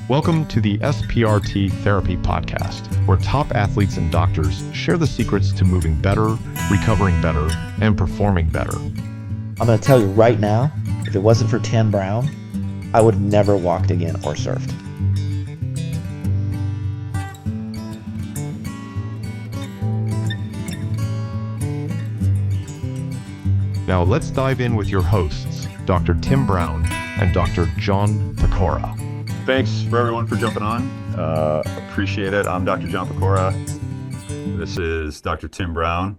Welcome to the SPRT Therapy Podcast, where top athletes and doctors share the secrets to moving better, recovering better, and performing better. I'm going to tell you right now, if it wasn't for Tim Brown, I would never walked again or surfed. Now let's dive in with your hosts, Dr. Tim Brown and Dr. John Pecora. Thanks for everyone for jumping on. Appreciate it. I'm Dr. John Pecora. This is Dr. Tim Brown.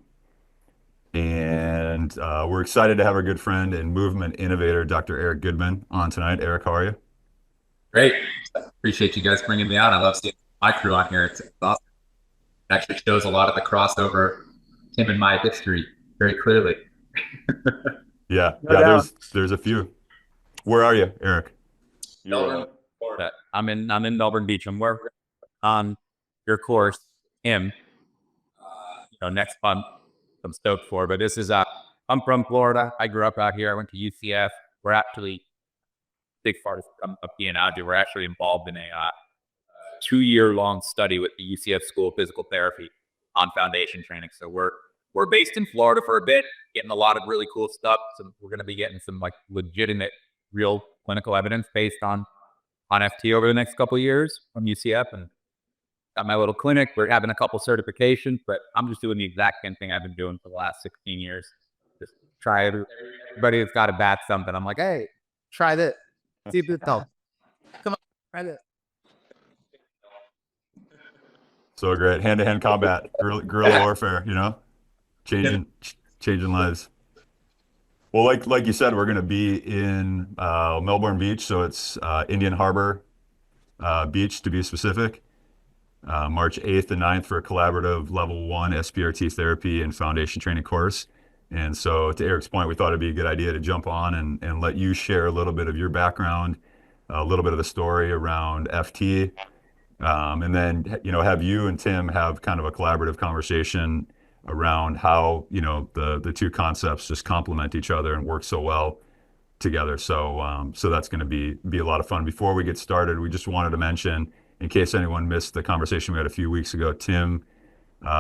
And we're excited to have our good friend and movement innovator, Dr. Eric Goodman, on tonight. Eric, how are you? Great. Appreciate you guys bringing me on. I love seeing my crew on here. It's awesome. It actually shows a lot of the crossover Tim and my history very clearly. There's a few. Where are you, Eric? Melbourne, Florida. I'm in Melbourne Beach. I'm working on your course, next month. I'm stoked for, but this is I'm from Florida. I grew up out here. I went to UCF. We're actually big part of being out here. We're actually involved in a 2-year-long study with the UCF School of Physical Therapy on foundation training. So we're based in Florida for a bit, getting a lot of really cool stuff. So we're going to be getting some like legitimate, real clinical evidence based on FT over the next couple of years from UCF, and got my little clinic. We're having a couple certifications, but I'm just doing the exact same thing I've been doing for the last 16 years. Just try it. Everybody that's got a bat something, I'm like, hey, try this. See if it helps. Come on, try this. So great. Hand-to-hand combat, guerrilla warfare, changing lives. Well, like you said, we're going to be in Melbourne Beach, so it's Indian Harbor Beach to be specific. March 8th and 9th for a collaborative level 1 SPRT therapy and foundation training course. And so to Eric's point, we thought it'd be a good idea to jump on and let you share a little bit of your background, a little bit of the story around FT, and then, have you and Tim have kind of a collaborative conversation around how, the two concepts just complement each other and work so well together. So that's going to be a lot of fun. Before we get started, we just wanted to mention, in case anyone missed the conversation we had a few weeks ago, Tim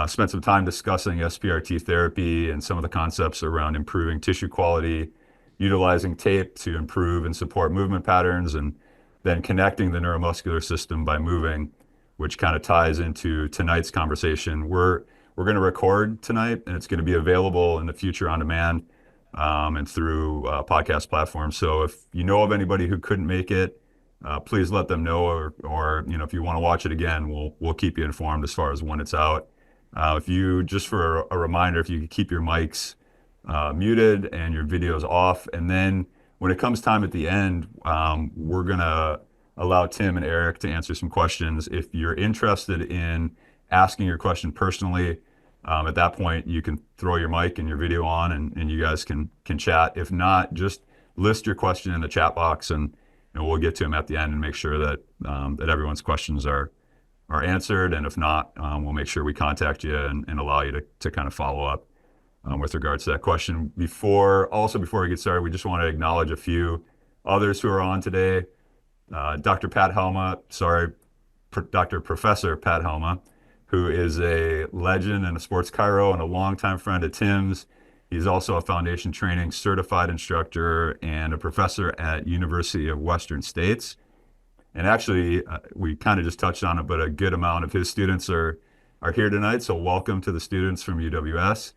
spent some time discussing SPRT therapy and some of the concepts around improving tissue quality, utilizing tape to improve and support movement patterns, and then connecting the neuromuscular system by moving, which kind of ties into tonight's conversation. We're going to record tonight, and it's going to be available in the future on demand and through podcast platforms. So if you know of anybody who couldn't make it, please let them know, or if you want to watch it again, we'll keep you informed as far as when it's out. If you, just for a reminder, if you could keep your mics muted and your videos off, and then when it comes time at the end, we're going to allow Tim and Eric to answer some questions. If you're interested in asking your question personally, at that point you can throw your mic and your video on, and you guys can chat. If not, just list your question in the chat box, and we'll get to them at the end and make sure that that everyone's questions are answered. And if not, we'll make sure we contact you and allow you to kind of follow up with regards to that question. Before we get started, we just want to acknowledge a few others who are on today. Dr. Professor Pat Helma, who is a legend and a sports chiro and a longtime friend of Tim's. He's also a foundation training certified instructor and a professor at University of Western States. And actually, we kind of just touched on it, but a good amount of his students are here tonight. So welcome to the students from UWS.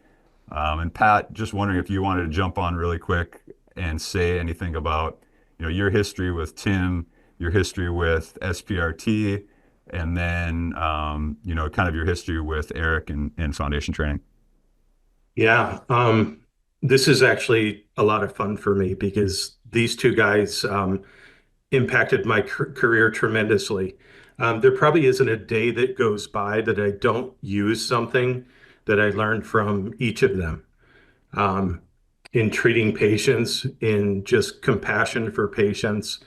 And Pat, just wondering if you wanted to jump on really quick and say anything about, your history with Tim, your history with SPRT, and then, kind of your history with Eric and foundation training. Yeah, this is actually a lot of fun for me because these two guys impacted my career tremendously. There probably isn't a day that goes by that I don't use something that I learned from each of them in treating patients, in just compassion for patients,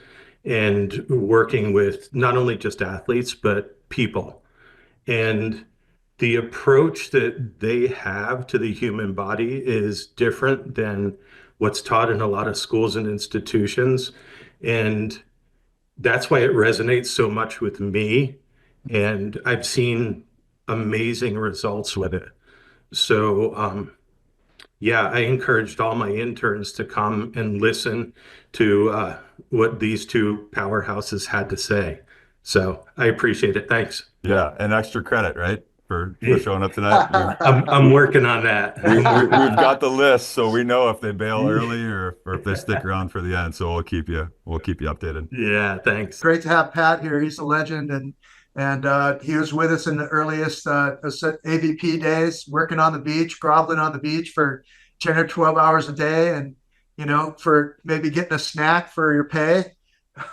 and working with not only just athletes, but people. And the approach that they have to the human body is different than what's taught in a lot of schools and institutions. And that's why it resonates so much with me. And I've seen amazing results with it. So, yeah, I encouraged all my interns to come and listen to what these two powerhouses had to say. So I appreciate it. Thanks. Yeah, and extra credit, right, for showing up tonight. I'm working on that. We've got the list, so we know if they bail early or if they stick around for the end. So we'll keep you updated. Yeah, thanks. Great to have Pat here. He's a legend, and he was with us in the earliest AVP days, working on the beach, groveling on the beach for 10 or 12 hours a day, and for maybe getting a snack for your pay.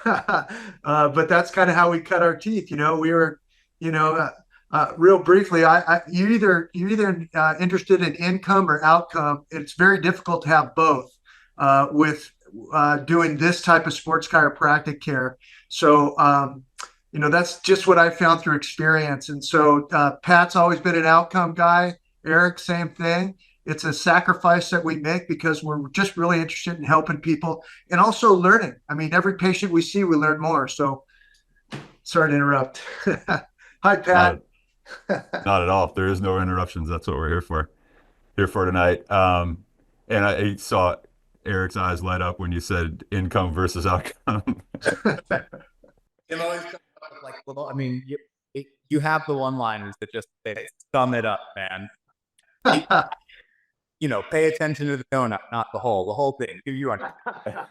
But that's kind of how we cut our teeth. We were, real briefly, you're either interested in income or outcome. It's very difficult to have both with doing this type of sports chiropractic care. So, that's just what I found through experience. And so Pat's always been an outcome guy. Eric, same thing. It's a sacrifice that we make because we're just really interested in helping people and also learning. I mean, every patient we see, we learn more. So sorry to interrupt. Hi, Pat. Not at all. There is no interruptions. That's what we're here for tonight. And I saw Eric's eyes light up when you said income versus outcome. I mean, you have the one-liners that just they sum it up, man. Pay attention to the donut, not the whole thing. Do you understand?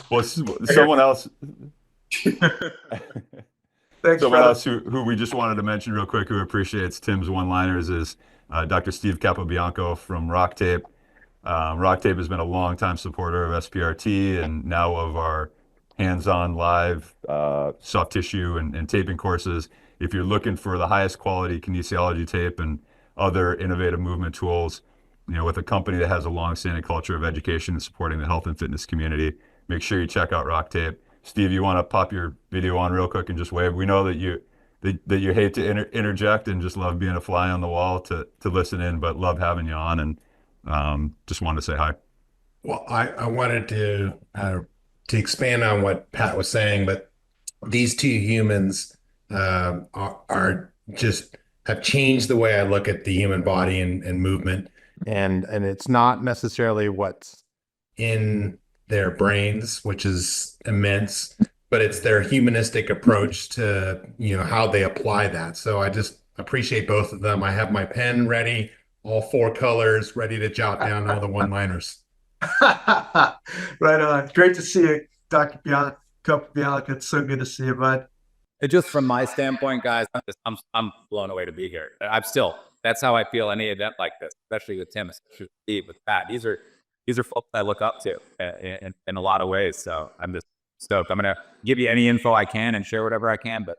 Well, someone else. Thanks, Someone brother. else who we just wanted to mention real quick, who appreciates Tim's one-liners, is Dr. Steve Capobianco from Rock Tape. Rock Tape has been a long-time supporter of SPRT and now of our hands-on live soft tissue and taping courses. If you're looking for the highest quality kinesiology tape and other innovative movement tools, with a company that has a long-standing culture of education and supporting the health and fitness community, make sure you check out Rock Tape. Steve, you want to pop your video on real quick and just wave? We know that you hate to interject and just love being a fly on the wall to listen in, but love having you on, and just wanted to say hi. Well, I wanted to expand on what Pat was saying, but these two humans are just have changed the way I look at the human body and movement. And it's not necessarily what's in their brains, which is immense, but it's their humanistic approach to, how they apply that. So I just appreciate both of them. I have my pen ready, all 4 colors, ready to jot down all the one-liners. Right on. Great to see you, Dr. Bianca. It's so good to see you, bud. Just from my standpoint, guys, I'm blown away to be here. That's how I feel any event like this, especially with Tim, especially with Pat. These are folks I look up to in a lot of ways. So I'm just stoked. I'm going to give you any info I can and share whatever I can, but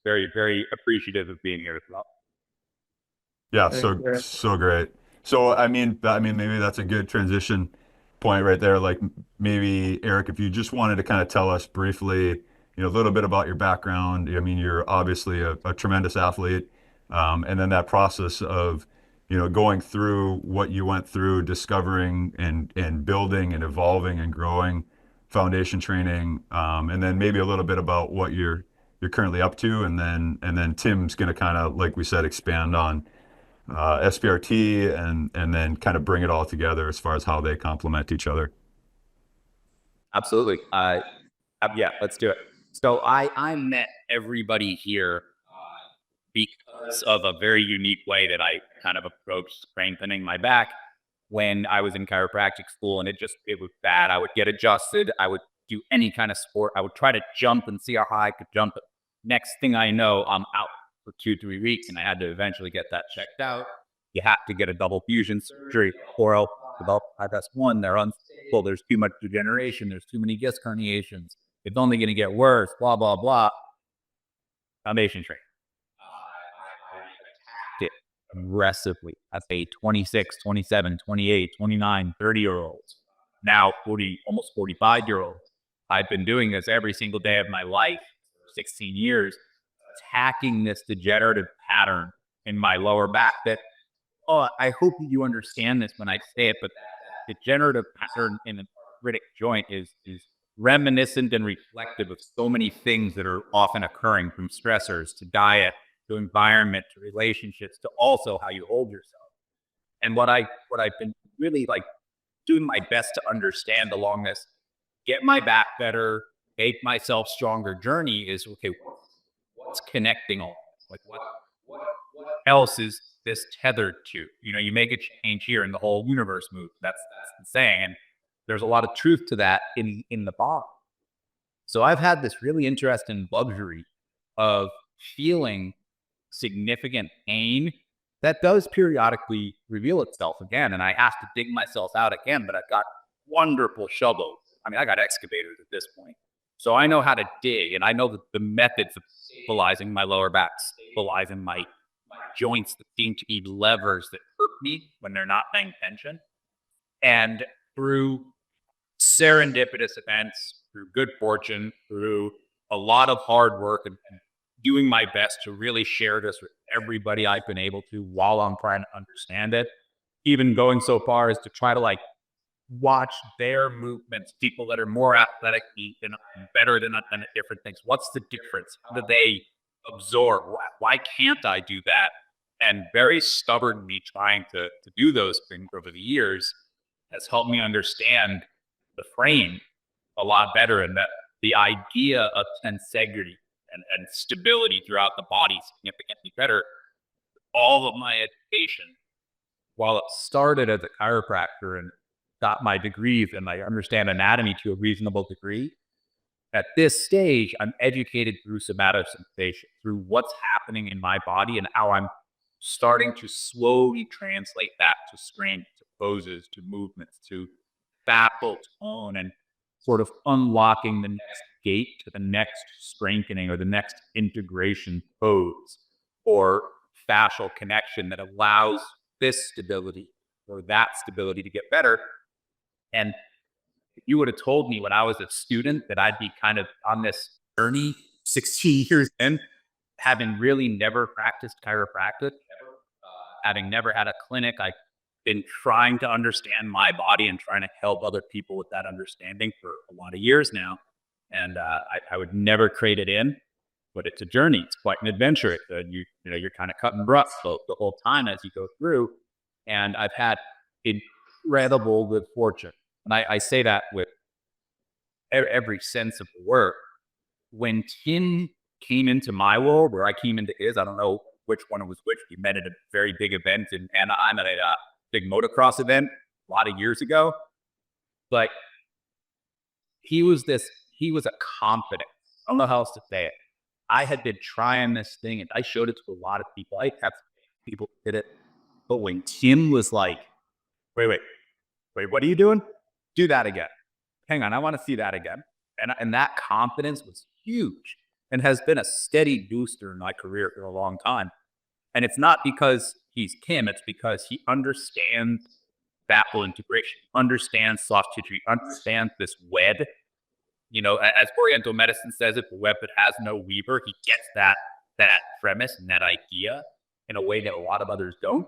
very, very appreciative of being here as well. Yeah, so great. So I mean, maybe that's a good transition point right there. Like maybe Eric, if you just wanted to kind of tell us briefly, a little bit about your background. I mean, you're obviously a tremendous athlete, and then that process of going through what you went through, discovering and building and evolving and growing foundation training, and then maybe a little bit about what you're currently up to, and then Tim's going to kind of, like we said, expand on SPRT and then kind of bring it all together as far as how they complement each other. Absolutely. Yeah, let's do it. So I met everybody here because of a very unique way that I kind of approached strengthening my back when I was in chiropractic school, and it was bad. I would get adjusted. I would do any kind of sport. I would try to jump and see how high I could jump. Next thing I know, I'm out for 2-3 weeks, and I had to eventually get that checked out. You have to get a double fusion surgery, or else develop IFS1. They're unstable. There's too much degeneration. There's too many disc herniations. It's only going to get worse, blah, blah, blah. Foundation training. Aggressively as a 26, 27, 28, 29, 30-year-olds, now 40, almost 45-year-olds. I've been doing this every single day of my life for 16 years, attacking this degenerative pattern in my lower back that, I hope that you understand this when I say it, but degenerative pattern in the arthritic joint is reminiscent and reflective of so many things that are often occurring, from stressors to diet to environment to relationships to also how you hold yourself. And what I've been really like doing my best to understand along this get my back better, make myself stronger journey is, okay, what's connecting all this? Like what else is this tethered to? You know, you make a change here and the whole universe moves. That's the saying. And there's a lot of truth to that in the body. So I've had this really interesting luxury of feeling significant pain that does periodically reveal itself again. And I have to dig myself out again, but I've got wonderful shovels. I mean, I got excavators at this point. So I know how to dig, and I know the methods of stabilizing my lower back, stabilizing my joints that seem to be levers that hurt me when they're not paying attention. And through serendipitous events, through good fortune, through a lot of hard work and doing my best to really share this with everybody I've been able to while I'm trying to understand it, even going so far as to try to like watch their movements, people that are more athletic and better than at different things. What's the difference? How do they absorb? Why can't I do that? And very stubborn me trying to do those things over the years has helped me understand the frame a lot better, and that the idea of tensegrity and stability throughout the body significantly better. All of my education, while it started as a chiropractor and got my degrees and I understand anatomy to a reasonable degree, at this stage, I'm educated through somatosensation, through what's happening in my body and how I'm starting to slowly translate that to strength, to poses, to movements, to fascial tone, and sort of unlocking the next gate to the next strengthening or the next integration pose or fascial connection that allows this stability or that stability to get better. And if you would have told me when I was a student that I'd be kind of on this journey 16 years in, having really never practiced chiropractic, having never had a clinic, I've been trying to understand my body and trying to help other people with that understanding for a lot of years now. And I would never trade it in, but it's a journey. It's quite an adventure. You're kind of cutting brush the whole time as you go through. And I've had incredible good fortune. And I say that with every sense of the word. When Tim came into my world, where I came into his, I don't know which one was which. We met at a very big event in Anaheim at a big motocross event a lot of years ago. But he was a confidence. I don't know how else to say it. I had been trying this thing and I showed it to a lot of people. I have people did it. But when Tim was like, wait, what are you doing? Do that again. Hang on, I want to see that again. And that confidence was huge and has been a steady booster in my career for a long time. And it's not because he's Tim, it's because he understands fascial integration, understands soft tissue, understands this web. You know, as Oriental medicine says, if the web that has no weaver, he gets that premise and that idea in a way that a lot of others don't.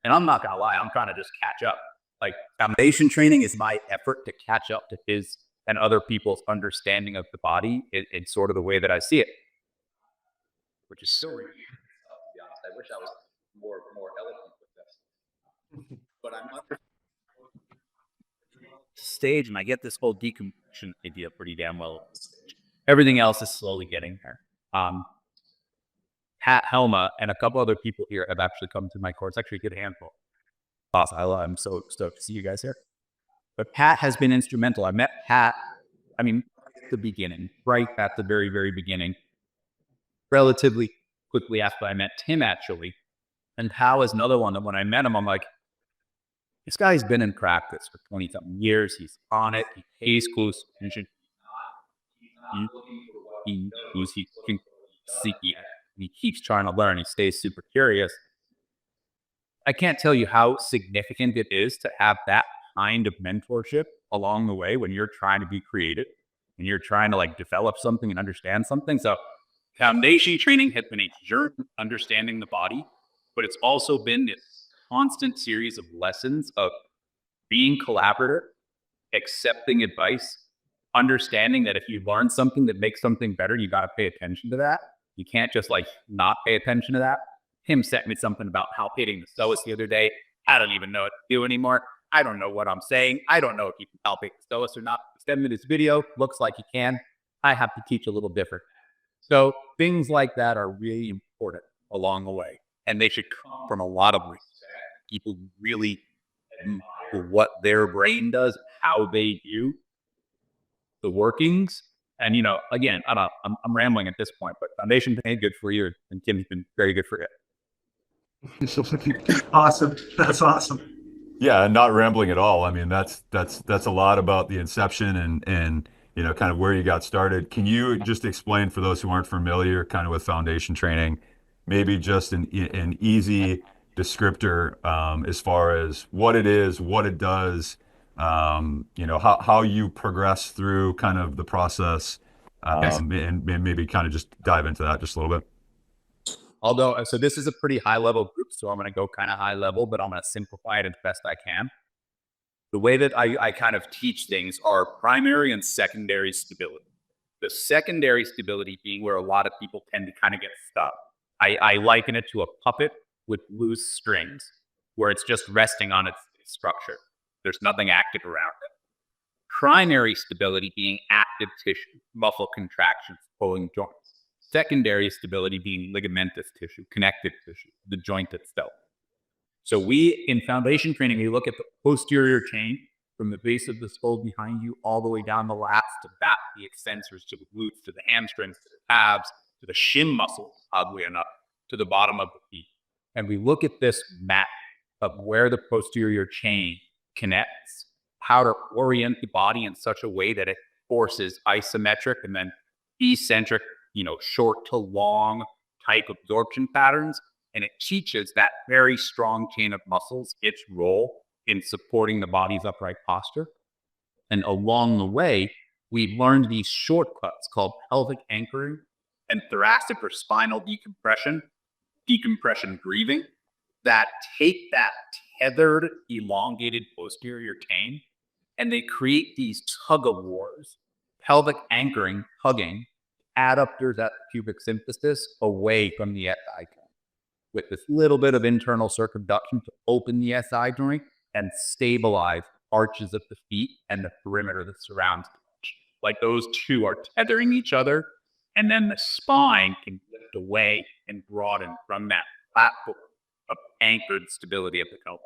And I'm not gonna lie, I'm trying to just catch up. Like, foundation training is my effort to catch up to his and other people's understanding of the body in sort of the way that I see it, which is so ridiculous, to be honest. I wish I was more eloquent with this, but I'm under stage, and I get this whole decompression idea pretty damn well. Everything else is slowly getting there. Pat Helma and a couple other people here have actually come to my course. Actually, a good handful. Awesome. I'm so stoked to see you guys here. But Pat has been instrumental. I met Pat, at the beginning, right at the very, very beginning, relatively quickly after I met Tim, actually. And Hal is another one that when I met him, I'm like, this guy's been in practice for 20-something years. He's on it. He pays close attention. He knows he's looking for seeking. He keeps trying to learn. He stays super curious. I can't tell you how significant it is to have that kind of mentorship along the way when you're trying to be creative and you're trying to like develop something and understand something. So foundation training has been a journey understanding the body, but it's also been this constant series of lessons of being collaborative, accepting advice, understanding that if you learn something that makes something better, you got to pay attention to that. You can't just like not pay attention to that. Him sent me something about palpating the psoas the other day. I don't even know what to do anymore. I don't know what I'm saying. I don't know if you can palpate the psoas or not. Send me this video. Looks like you can. I have to teach a little different. So things like that are really important along the way. And they should come from a lot of respect. People really admire what their brain does, how they do the workings. And, you know, again, I'm rambling at this point, but foundation pain, good for you. And Kim's been very good for you. Awesome. That's awesome. Yeah, and not rambling at all. I mean, that's a lot about the inception and you know, kind of where you got started. Can you just explain for those who aren't familiar kind of with foundation training, maybe just an easy descriptor as far as what it is, what it does, you know, how you progress through kind of the process, and maybe kind of just dive into that just a little bit. Although, so this is a pretty high level group, so I'm going to go kind of high level, but I'm going to simplify it as best I can. The way that I kind of teach things are primary and secondary stability. The secondary stability being where a lot of people tend to kind of get stuck. I liken it to a puppet with loose strings, where it's just resting on its structure. There's nothing active around it. Primary stability being active tissue, muscle contractions, pulling joints. Secondary stability being ligamentous tissue, connective tissue, the joint itself. So we, in foundation training, we look at the posterior chain from the base of the skull behind you all the way down the lats to back, the extensors, to the glutes, to the hamstrings, to the abs, to the shin muscles, oddly enough, to the bottom of the feet. And we look at this map of where the posterior chain connects, how to orient the body in such a way that it forces isometric and then eccentric, you know, short to long type absorption patterns. And it teaches that very strong chain of muscles its role in supporting the body's upright posture. And along the way, we learned these shortcuts called pelvic anchoring and thoracic or spinal decompression breathing that take that tethered, elongated posterior chain, and they create these tug of wars, pelvic anchoring, tugging, adductors at the pubic symphysis away from the SI joint, with this little bit of internal circumduction to open the SI joint and stabilize arches of the feet and the perimeter that surrounds the arch. Like those two are tethering each other, and then the spine can lift away and broaden from that platform of anchored stability of the pelvis.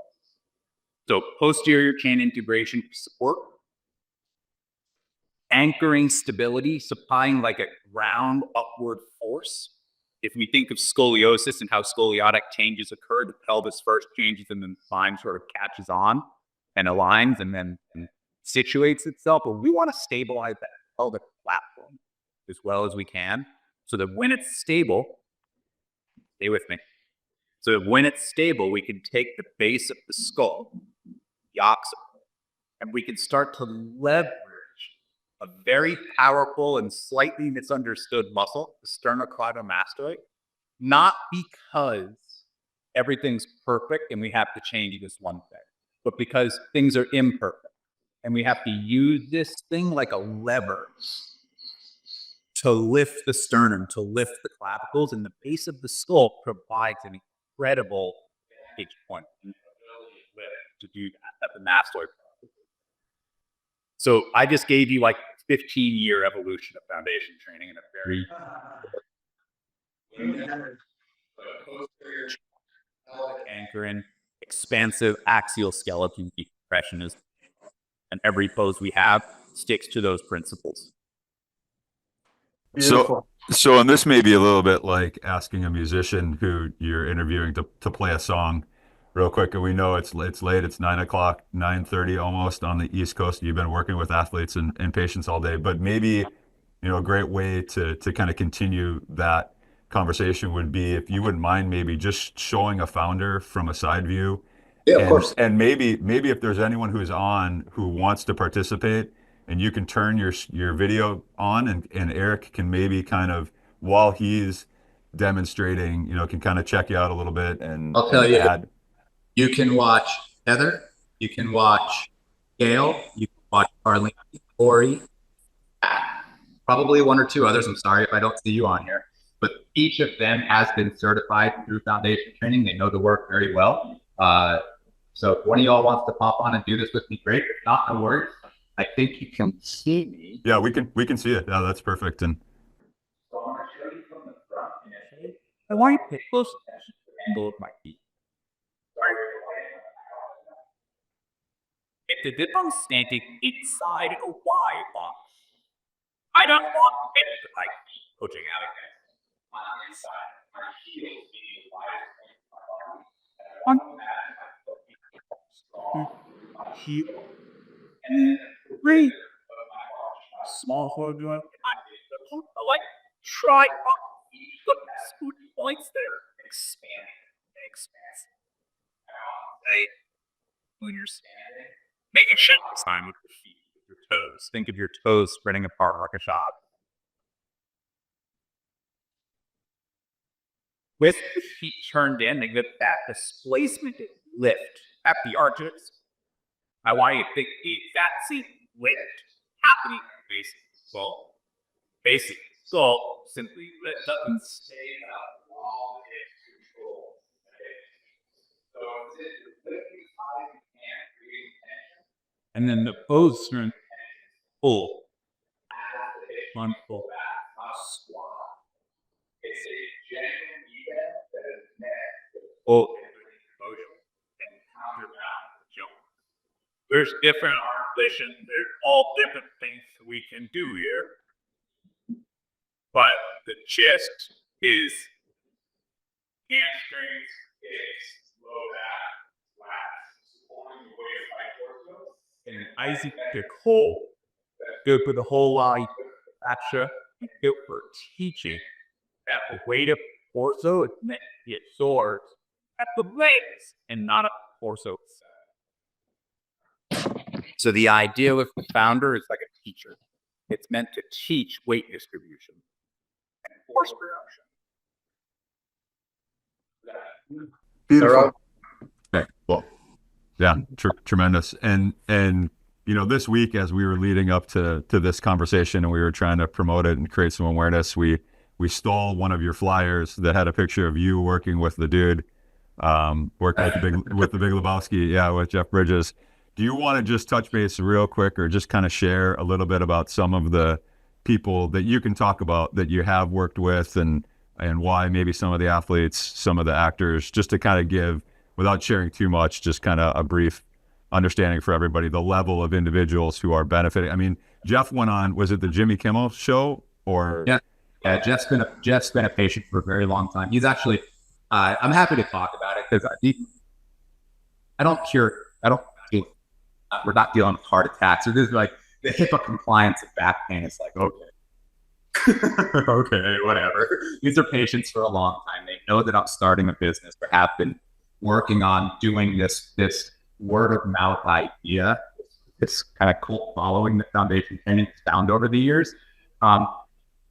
So posterior chain integration for support, anchoring stability, supplying like a ground upward force. If we think of scoliosis and how scoliotic changes occur, the pelvis first changes and then the spine sort of catches on and aligns and then situates itself. But we want to stabilize that pelvic platform as well as we can so that when it's stable, stay with me. So that when it's stable, we can take the base of the skull, the occipital, and we can start to leverage a very powerful and slightly misunderstood muscle, the sternocleidomastoid, not because everything's perfect and we have to change this one thing, but because things are imperfect. And we have to use this thing like a lever to lift the sternum, to lift the clavicles, and the base of the skull provides an incredible vantage point to do that at the mastoid. So I just gave you like 15-year evolution of foundation training in a very anchoring, expansive axial skeleton decompression is, and every pose we have sticks to those principles. Beautiful. So, and this may be a little bit like asking a musician who you're interviewing to play a song real quick. And we know it's late, it's 9 o'clock, 9:30 almost on the East Coast. You've been working with athletes and patients all day, but maybe, you know, a great way to kind of continue that conversation would be if you wouldn't mind maybe just showing a founder from a side view. Yeah, of course. And maybe if there's anyone who's on who wants to participate, and you can turn your video on, and Eric can maybe kind of, while he's demonstrating, you know, can kind of check you out a little bit and I'll tell you, add. You can watch Heather, you can watch Gail, you can watch Arlene, Corey, Probably one or two others. I'm sorry if I don't see you on here, but each of them has been certified through foundation training. They know the work very well. So if one of y'all wants to pop on and do this with me, great. If not, no worries. I think you can see me. Yeah, we can see it. Yeah, that's perfect. And So I'm going to show you from the front. I want you to pay close attention to the angle of my feet. If the dip standing inside a wide box, I don't want it like pushing out again. On the inside, my heels being wide. On heel. Three. Small hold joint. I like try smooth points there. Expand. Hey, when you're standing, make a shot sign with your feet, with your toes. Think of your toes spreading apart like a shot. With the feet turned in and get that displacement lift at the arches. I want you to think that seat lift happening basic skull simply lift up and stay out while it's controlled. So it's lifting high as you can, creating tension. And then the pose turn full. One full back, squat. It's a genuine event that is meant to full motion and counterbalance the jump. There's different arm positions. There's all different things we can do here. But the gist is hamstrings, hips, low back, lats, pulling the weight by torso, and an icy thick hole. Good for the whole line. Fascia, good for teaching. At the weight of torso, it's meant to get sores at the legs and not at the torso. So the idea with the founder is like a teacher. It's meant to teach weight distribution and force reduction. Beautiful. okay, well, yeah, tremendous. And this week, as we were leading up to this conversation and we were trying to promote it and create some awareness, we stole one of your flyers that had a picture of you working with the dude, working with the Big Lewboski, with Jeff Bridges. Do you want to just touch base real quick, or just kind of share a little bit about some of the people that you can talk about that you have worked with, and why maybe some of the athletes, some of the actors, just to kind of give, without sharing too much, just kind of a brief understanding for everybody, the level of individuals who are benefiting. I mean, Jeff went on, was it the Jimmy Kimmel show or? Yeah, Jeff's been a patient for a very long time. He's actually, I'm happy to talk about it because we're not dealing with heart attacks. So this is like the HIPAA compliance of back pain. It's like, okay, okay, whatever. These are patients for a long time. They know that I'm starting a business, or have been working on doing this word of mouth idea, this kind of cult following that foundation training has found over the years.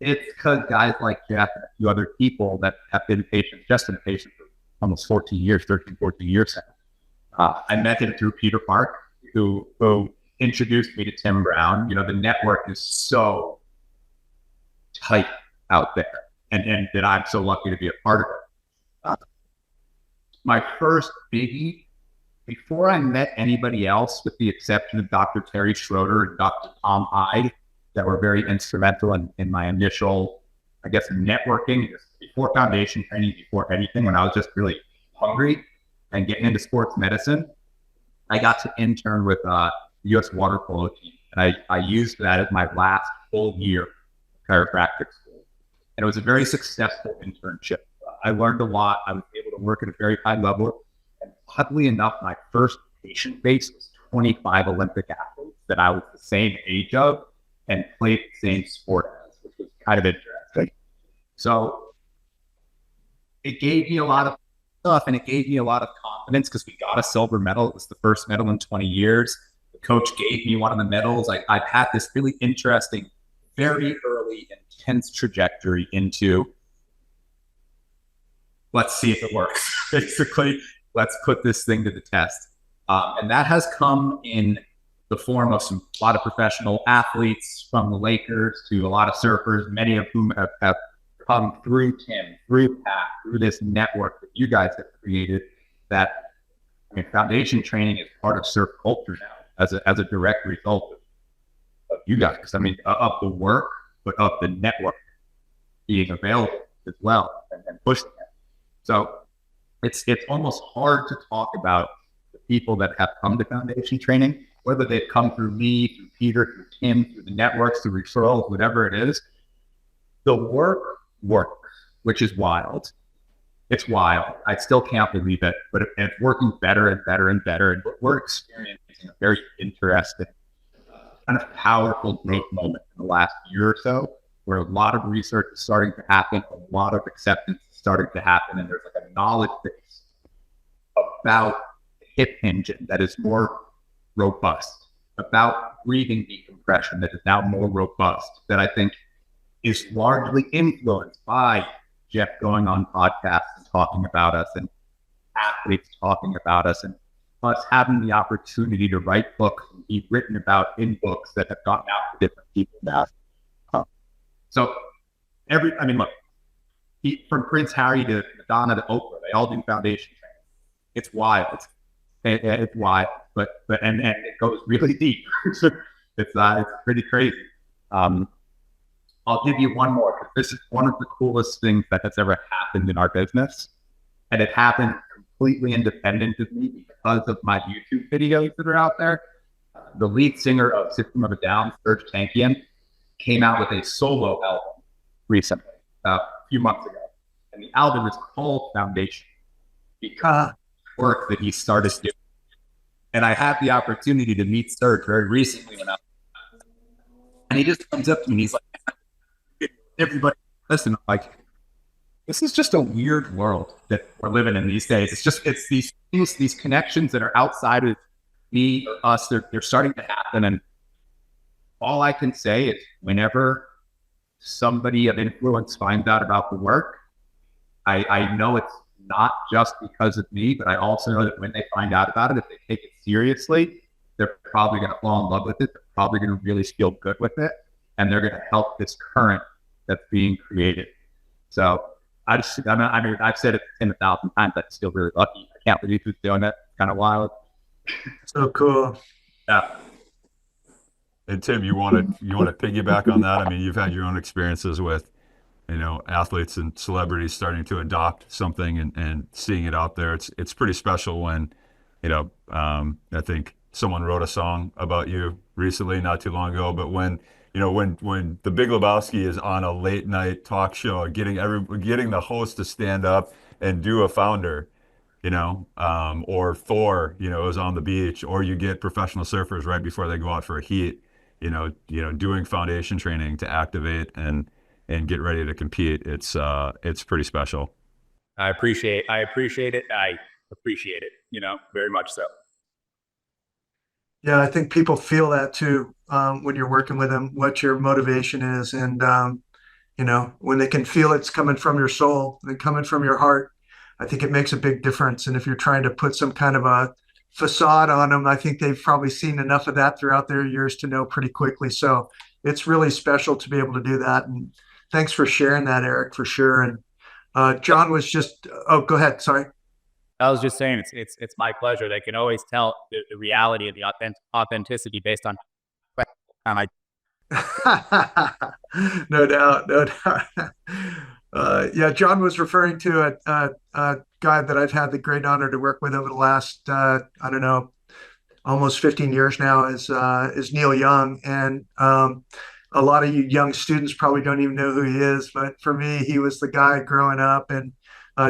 It's because guys like Jeff and a few other people that have been patients, just been patient for almost 14 years now. I met him through Peter Park, who introduced me to Tim Brown. The network is so tight out there, and that I'm so lucky to be a part of it. My first biggie, before I met anybody else, with the exception of Dr. Terry Schroeder and Dr. Tom Hyde, that were very instrumental in my initial, I guess, networking, before foundation training, before anything, when I was just really hungry and getting into sports medicine, I got to intern with U.S. water polo team. And I used that as my last full year of chiropractic school. And it was a very successful internship. I learned a lot. I was able to work at a very high level. And oddly enough, my first patient base was 25 Olympic athletes that I was the same age of and played the same sport as, which was kind of interesting. So it gave me a lot of stuff, and it gave me a lot of confidence because we got a silver medal. It was the first medal in 20 years. The coach gave me one of the medals. I've had this really interesting, very early, intense trajectory into, let's see if it works. Basically, let's put this thing to the test. And that has come in the form of a lot of professional athletes, from the Lakers to a lot of surfers, many of whom have come through Tim, through Pat, through this network that you guys have created. That, I mean, foundation training is part of surf culture now as a direct result of you guys. I mean, of the work, but of the network being available as well and pushing it. So it's almost hard to talk about the people that have come to foundation training, whether they've come through me, through Peter, through Tim, through the networks, through referrals, whatever it is. The work works, which is wild. It's wild. I still can't believe it, but it's working better and better and better. And we're experiencing a very interesting, kind of powerful growth moment in the last year or so, where a lot of research is starting to happen, a lot of acceptance is starting to happen, and there's like a knowledge base about hip engine that is more robust, about breathing decompression that is now more robust, that I think is largely influenced by Jeff going on podcasts and talking about us, and athletes talking about us, and us having the opportunity to write books and be written about in books that have gotten out to different people now. So look, from Prince Harry to Madonna to Oprah, they all do foundation training. It's wild. It's wild, but it goes really deep. It's pretty crazy. I'll give you one more, because this is one of the coolest things that has ever happened in our business. And it happened completely independent of me because of my YouTube videos that are out there. The lead singer of System of a Down, Serg Tankian, came out with a solo album recently, a few months ago. And the album is called Foundation, because of the work that he started doing. And I had the opportunity to meet Serg very recently. And he just comes up to me and he's like, everybody, listen, like, this is just a weird world that we're living in these days. It's these things, these connections that are outside of me or us, they're starting to happen. And all I can say is, whenever somebody of influence finds out about the work, I know it's not just because of me, but I also know that when they find out about it, if they take it seriously, they're probably going to fall in love with it. They're probably going to really feel good with it. And they're going to help this current that's being created. So I've said it 10,000 times. I'm still really lucky. I can't believe who's doing it. It's kind of wild. So cool. Yeah. And Tim, you want to piggyback on that? I mean, you've had your own experiences with, athletes and celebrities starting to adopt something and seeing it out there. It's pretty special when, I think someone wrote a song about you recently, not too long ago, but when the Big Lewboski is on a late night talk show, getting the host to stand up and do a founder, or Thor, is on the beach, or you get professional surfers right before they go out for a heat, doing foundation training to activate and get ready to compete. It's pretty special. I appreciate it. I appreciate it, very much so. Yeah, I think people feel that too, when you're working with them, what your motivation is. And, when they can feel it's coming from your soul and coming from your heart, I think it makes a big difference. And if you're trying to put some kind of a facade on them, I think they've probably seen enough of that throughout their years to know pretty quickly. So it's really special to be able to do that. And thanks for sharing that, Eric, for sure. And John was just, go ahead. Sorry. I was just saying, it's my pleasure. They can always tell the reality of the authenticity based on I. No doubt. Yeah, John was referring to a guy that I've had the great honor to work with over the last, almost 15 years now, is Neil Young. And a lot of you young students probably don't even know who he is, but for me, he was the guy growing up, and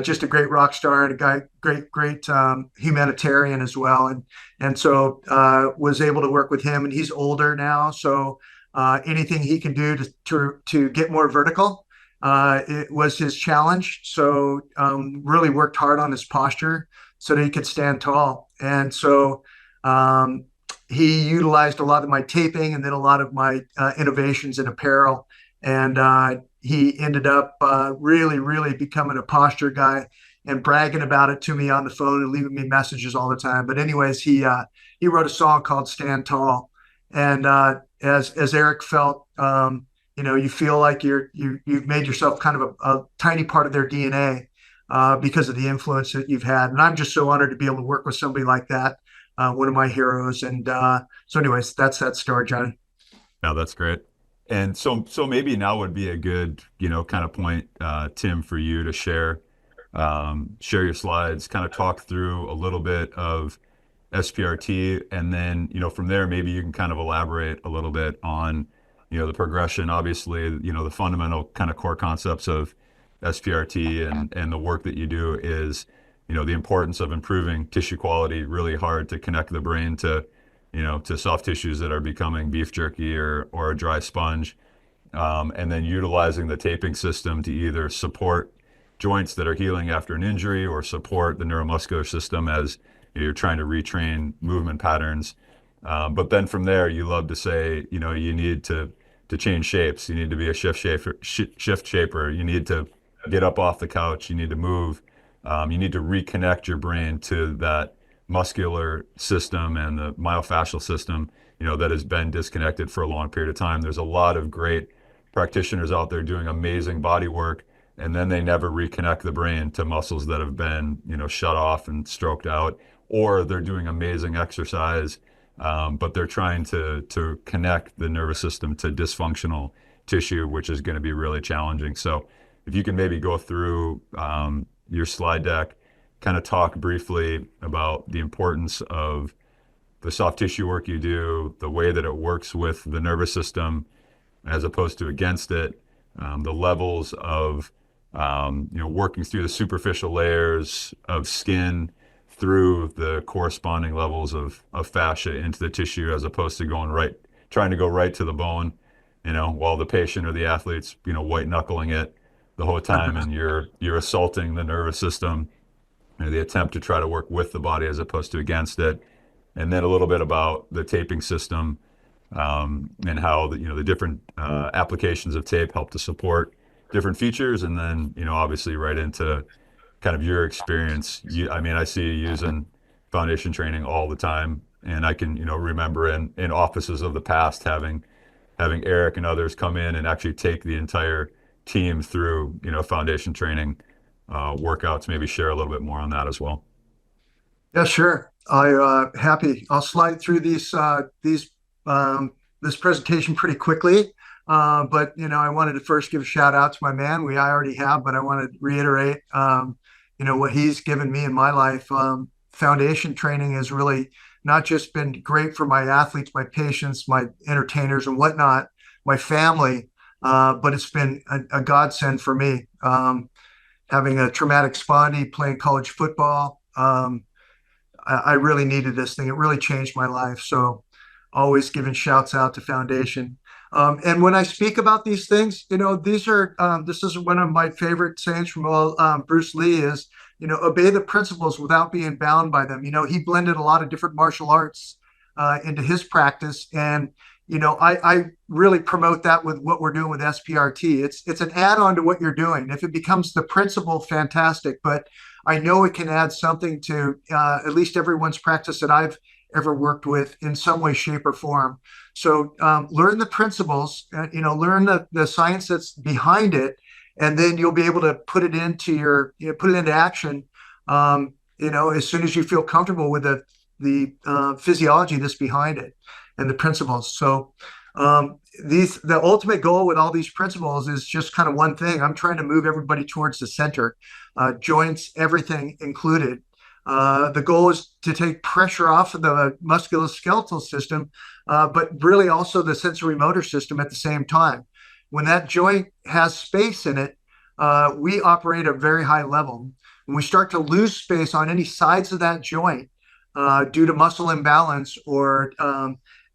just a great rock star and a great humanitarian as well. And so was able to work with him, and he's older now. So anything he can do to get more vertical, it was his challenge. So really worked hard on his posture so that he could stand tall. And so he utilized a lot of my taping and then a lot of my innovations in apparel. And he ended up really, really becoming a posture guy and bragging about it to me on the phone and leaving me messages all the time. But anyways, he wrote a song called Stand Tall. And as Eric felt, you feel like you've made yourself kind of a tiny part of their DNA because of the influence that you've had. And I'm just so honored to be able to work with somebody like that, one of my heroes. And so anyways, that's that story, Johnny. Yeah, that's great. And so maybe now would be a good, kind of point, Tim, for you to share your slides, kind of talk through a little bit of SPRT, and then, from there, maybe you can kind of elaborate a little bit on, the progression, obviously, the fundamental kind of core concepts of SPRT and the work that you do is, the importance of improving tissue quality, really hard to connect the brain to, to soft tissues that are becoming beef jerky or a dry sponge. And then utilizing the taping system to either support joints that are healing after an injury or support the neuromuscular system as you're trying to retrain movement patterns. But then from there, you love to say, you need to change shapes. You need to be a shift shaper. You need to get up off the couch. You need to move. You need to reconnect your brain to that muscular system and the myofascial system, that has been disconnected for a long period of time. There's a lot of great practitioners out there doing amazing body work, and then they never reconnect the brain to muscles that have been, shut off and stroked out, or they're doing amazing exercise, but they're trying to connect the nervous system to dysfunctional tissue, which is going to be really challenging. So if you can maybe go through your slide deck, kind of talk briefly about the importance of the soft tissue work you do, the way that it works with the nervous system as opposed to against it, the levels of working through the superficial layers of skin through the corresponding levels of fascia into the tissue, as opposed to trying to go right to the bone, while the patient or the athlete's, white knuckling it the whole time, and you're assaulting the nervous system. The attempt to try to work with the body as opposed to against it. And then a little bit about the taping system, and how the different applications of tape help to support different features. And then, obviously right into kind of your experience. I see you using foundation training all the time. And I can, remember in offices of the past having Eric and others come in and actually take the entire team through, foundation training workouts. Maybe share a little bit more on that as well. Yeah, sure. Happy. I'll slide through this presentation pretty quickly. But I wanted to first give a shout out to my man. I already have, but I want to reiterate, what he's given me in my life. Foundation training has really not just been great for my athletes, my patients, my entertainers and whatnot, my family, but it's been a godsend for me. Having a traumatic spondy, playing college football, I really needed this thing. It really changed my life. So always giving shouts out to Foundation. And when I speak about these things, this is one of my favorite sayings from Bruce Lee is, obey the principles without being bound by them. He blended a lot of different martial arts into his practice. And, I really promote that with what we're doing with SPRT. It's an add-on to what you're doing. If it becomes the principle, fantastic. But I know it can add something to at least everyone's practice that I've ever worked with in some way, shape, or form. So learn the principles, learn the science that's behind it, and then you'll be able to put it into action, as soon as you feel comfortable with the physiology that's behind it and the principles. So the ultimate goal with all these principles is just kind of one thing. I'm trying to move everybody towards the center, joints, everything included. The goal is to take pressure off of the musculoskeletal system, but really also the sensory motor system at the same time. When that joint has space in it, we operate at a very high level. When we start to lose space on any sides of that joint due to muscle imbalance or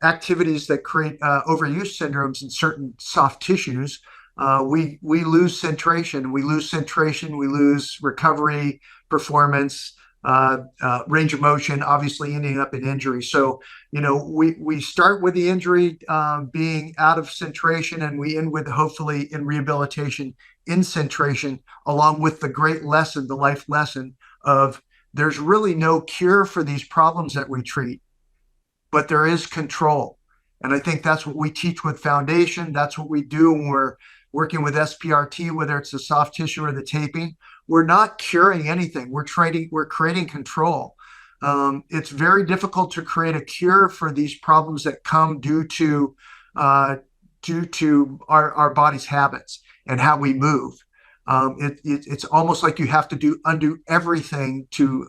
activities that create overuse syndromes in certain soft tissues, we lose centration. We lose recovery, performance, range of motion, obviously ending up in injury. So, we start with the injury being out of centration, and we end with hopefully in rehabilitation in centration, along with the great lesson, the life lesson of there's really no cure for these problems that we treat, but there is control. And I think that's what we teach with Foundation. That's what we do when we're working with SPRT, whether it's the soft tissue or the taping. We're not curing anything. We're creating control. It's very difficult to create a cure for these problems that come due to our body's habits and how we move. It's almost like you have to undo everything to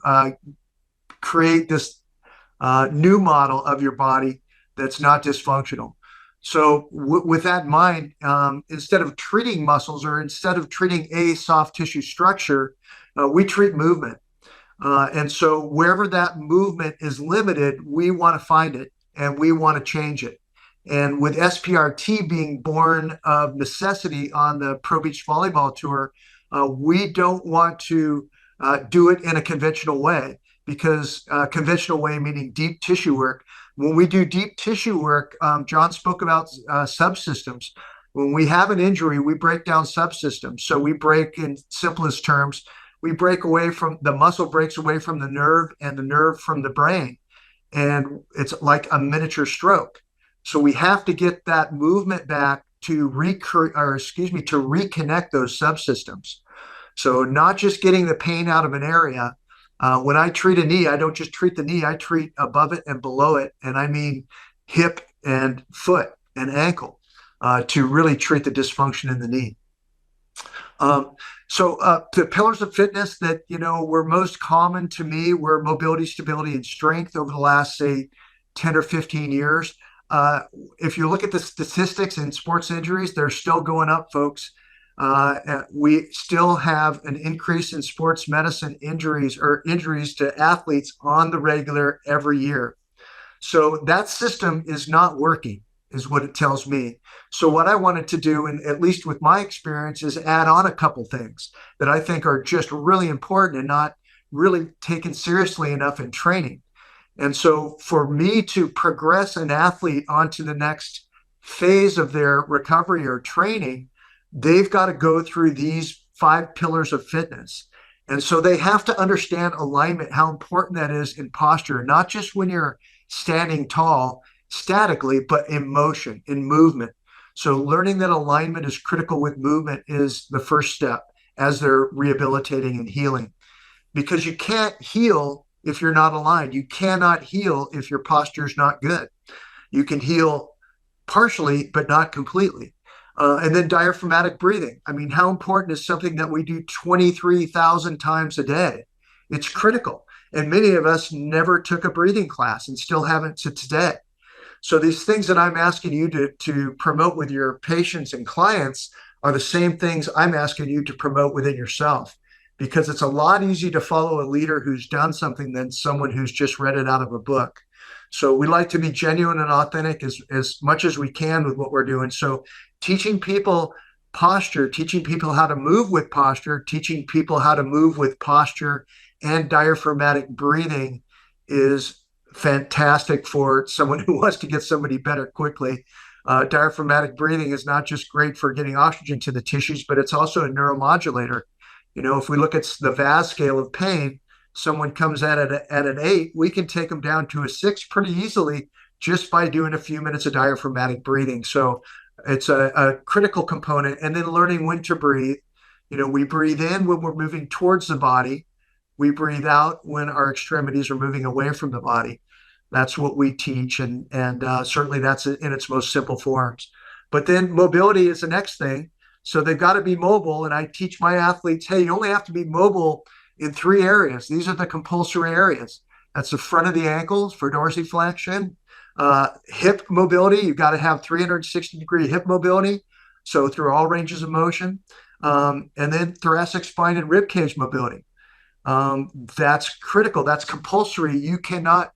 create this new model of your body that's not dysfunctional. So with that in mind, instead of treating muscles or instead of treating a soft tissue structure, we treat movement. And so wherever that movement is limited, we want to find it and we want to change it. And with SPRT being born of necessity on the Pro Beach Volleyball Tour, we don't want to do it in a conventional way, because conventional way meaning deep tissue work. When we do deep tissue work, John spoke about subsystems. When we have an injury, we break down subsystems. So we break, in simplest terms, we break away from the muscle, breaks away from the nerve, and the nerve from the brain. And it's like a miniature stroke. So we have to get that movement back to reconnect those subsystems. So not just getting the pain out of an area. When I treat a knee, I don't just treat the knee, I treat above it and below it. And I mean hip and foot and ankle to really treat the dysfunction in the knee. So the pillars of fitness that, were most common to me were mobility, stability, and strength over the last, say, 10 or 15 years. If you look at the statistics in sports injuries, they're still going up, folks. We still have an increase in sports medicine injuries to athletes on the regular every year. So that system is not working, is what it tells me. So what I wanted to do, and at least with my experience, is add on a couple things that I think are just really important and not really taken seriously enough in training. And so for me to progress an athlete onto the next phase of their recovery or training, they've got to go through these 5 pillars of fitness. And so they have to understand alignment, how important that is in posture, not just when you're standing tall statically, but in motion, in movement. So learning that alignment is critical with movement is the first step as they're rehabilitating and healing. Because you can't heal if you're not aligned. You cannot heal if your posture is not good. You can heal partially, but not completely. And then diaphragmatic breathing. I mean, how important is something that we do 23,000 times a day? It's critical. And many of us never took a breathing class and still haven't to today. So these things that I'm asking you to promote with your patients and clients are the same things I'm asking you to promote within yourself, because it's a lot easier to follow a leader who's done something than someone who's just read it out of a book. So we like to be genuine and authentic as much as we can with what we're doing. So teaching people posture, teaching people how to move with posture, teaching people how to move with posture and diaphragmatic breathing is fantastic for someone who wants to get somebody better quickly. Diaphragmatic breathing is not just great for getting oxygen to the tissues, but it's also a neuromodulator. If we look at the VAS scale of pain, someone comes at an 8, we can take them down to a 6 pretty easily just by doing a few minutes of diaphragmatic breathing. So it's a critical component. And then learning when to breathe. We breathe in when we're moving towards the body. We breathe out when our extremities are moving away from the body. That's what we teach. And certainly that's in its most simple forms. But then mobility is the next thing. So they've got to be mobile. And I teach my athletes, hey, you only have to be mobile in 3 areas. These are the compulsory areas. That's the front of the ankles for dorsiflexion. Hip mobility, you've got to have 360-degree hip mobility, so through all ranges of motion. And then thoracic spine and rib cage mobility. That's critical. That's compulsory. You cannot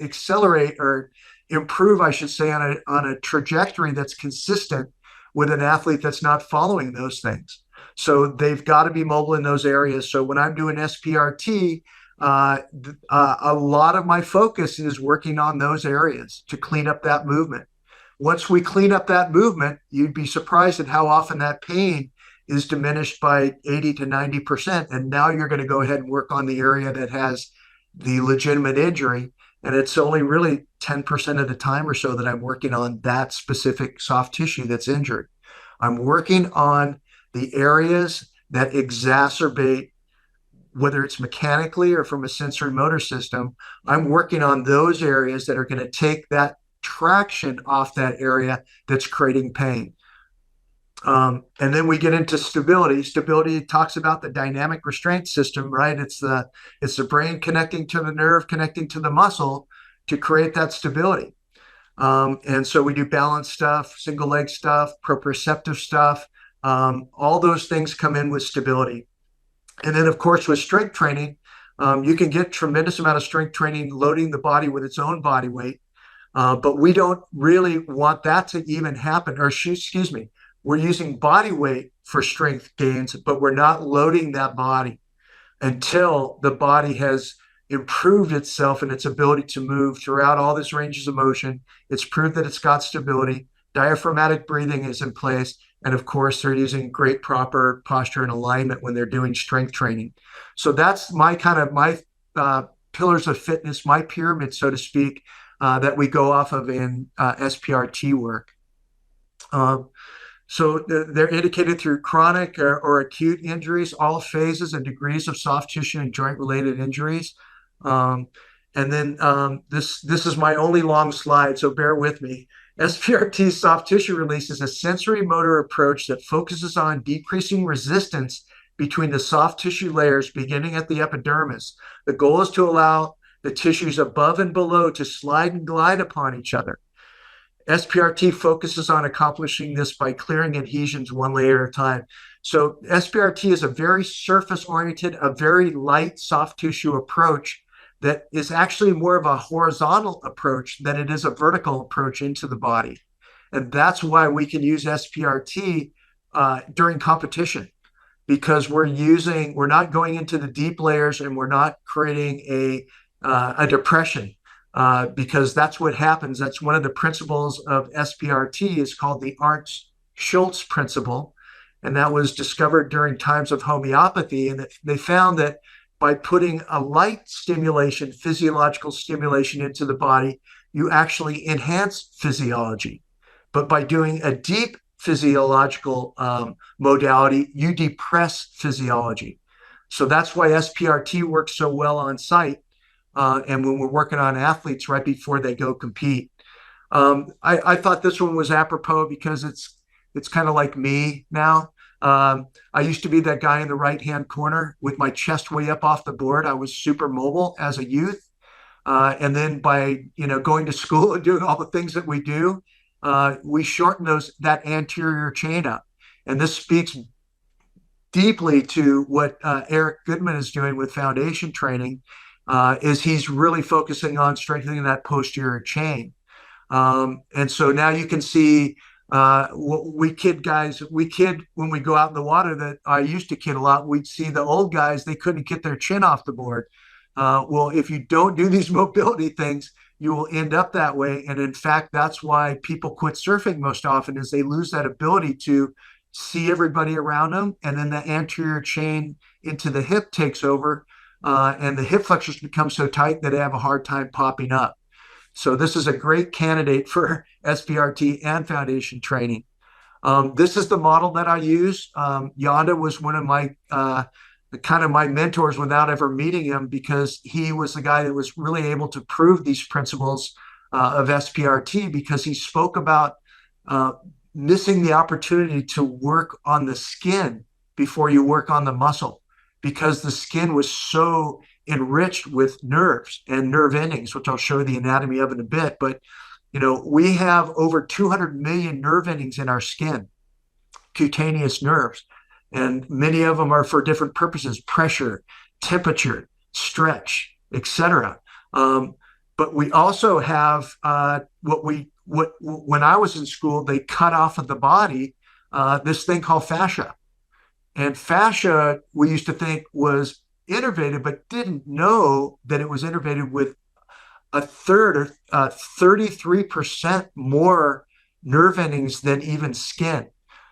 accelerate or improve, I should say, on a trajectory that's consistent with an athlete that's not following those things. So they've got to be mobile in those areas. So when I'm doing SPRT, a lot of my focus is working on those areas to clean up that movement. Once we clean up that movement, you'd be surprised at how often that pain is diminished by 80 to 90%. And now you're going to go ahead and work on the area that has the legitimate injury. And it's only really 10% of the time or so that I'm working on that specific soft tissue that's injured. I'm working on the areas that exacerbate, whether it's mechanically or from a sensory motor system. I'm working on those areas that are going to take that traction off that area that's creating pain. And then we get into stability. Stability talks about the dynamic restraint system, right? It's the brain connecting to the nerve, connecting to the muscle to create that stability. And so we do balance stuff, single leg stuff, proprioceptive stuff. All those things come in with stability. And then, of course, with strength training, you can get tremendous amount of strength training loading the body with its own body weight. But we don't really want that to even happen. Or excuse me, we're using body weight for strength gains, but we're not loading that body until the body has improved itself and its ability to move throughout all these ranges of motion. It's proved that it's got stability. Diaphragmatic breathing is in place. And of course, they're using great proper posture and alignment when they're doing strength training. So that's my pillars of fitness, my pyramid, so to speak, that we go off of in SPRT work. So they're indicated through chronic or acute injuries, all phases and degrees of soft tissue and joint-related injuries. And then this is my only long slide, so bear with me. SPRT soft tissue release is a sensory motor approach that focuses on decreasing resistance between the soft tissue layers beginning at the epidermis. The goal is to allow the tissues above and below to slide and glide upon each other. SPRT focuses on accomplishing this by clearing adhesions one layer at a time. So SPRT is a very surface-oriented, a very light soft tissue approach that is actually more of a horizontal approach than it is a vertical approach into the body. And that's why we can use SPRT during competition, because we're not going into the deep layers and we're not creating a depression. Because that's what happens. That's one of the principles of SPRT is called the Arndt-Schultz principle. And that was discovered during times of homeopathy. And they found that by putting a light stimulation, physiological stimulation into the body, you actually enhance physiology. But by doing a deep physiological modality, you depress physiology. So that's why SPRT works so well on site. And when we're working on athletes right before they go compete. I thought this one was apropos because it's kind of like me now. I used to be that guy in the right-hand corner with my chest way up off the board. I was super mobile as a youth. And then by going to school and doing all the things that we do, we shorten that anterior chain up. And this speaks deeply to what Eric Goodman is doing with foundation training. Is he's really focusing on strengthening that posterior chain. And so now you can see we kid when we go out in the water, that I used to kid a lot, we'd see the old guys, they couldn't get their chin off the board. Well, if you don't do these mobility things, you will end up that way. And in fact, that's why people quit surfing most often, is they lose that ability to see everybody around them. And then the anterior chain into the hip takes over. And the hip flexors become so tight that they have a hard time popping up. So this is a great candidate for SPRT and foundation training. This is the model that I use. Yonda was one of my my mentors without ever meeting him, because he was the guy that was really able to prove these principles of SPRT, because he spoke about missing the opportunity to work on the skin before you work on the muscle, because the skin was so enriched with nerves and nerve endings, which I'll show you the anatomy of in a bit. But, we have over 200 million nerve endings in our skin, cutaneous nerves, and many of them are for different purposes: pressure, temperature, stretch, etc. But we also have when I was in school, they cut off of the body this thing called fascia. And fascia, we used to think was innervated, but didn't know that it was innervated with a third or 33% more nerve endings than even skin.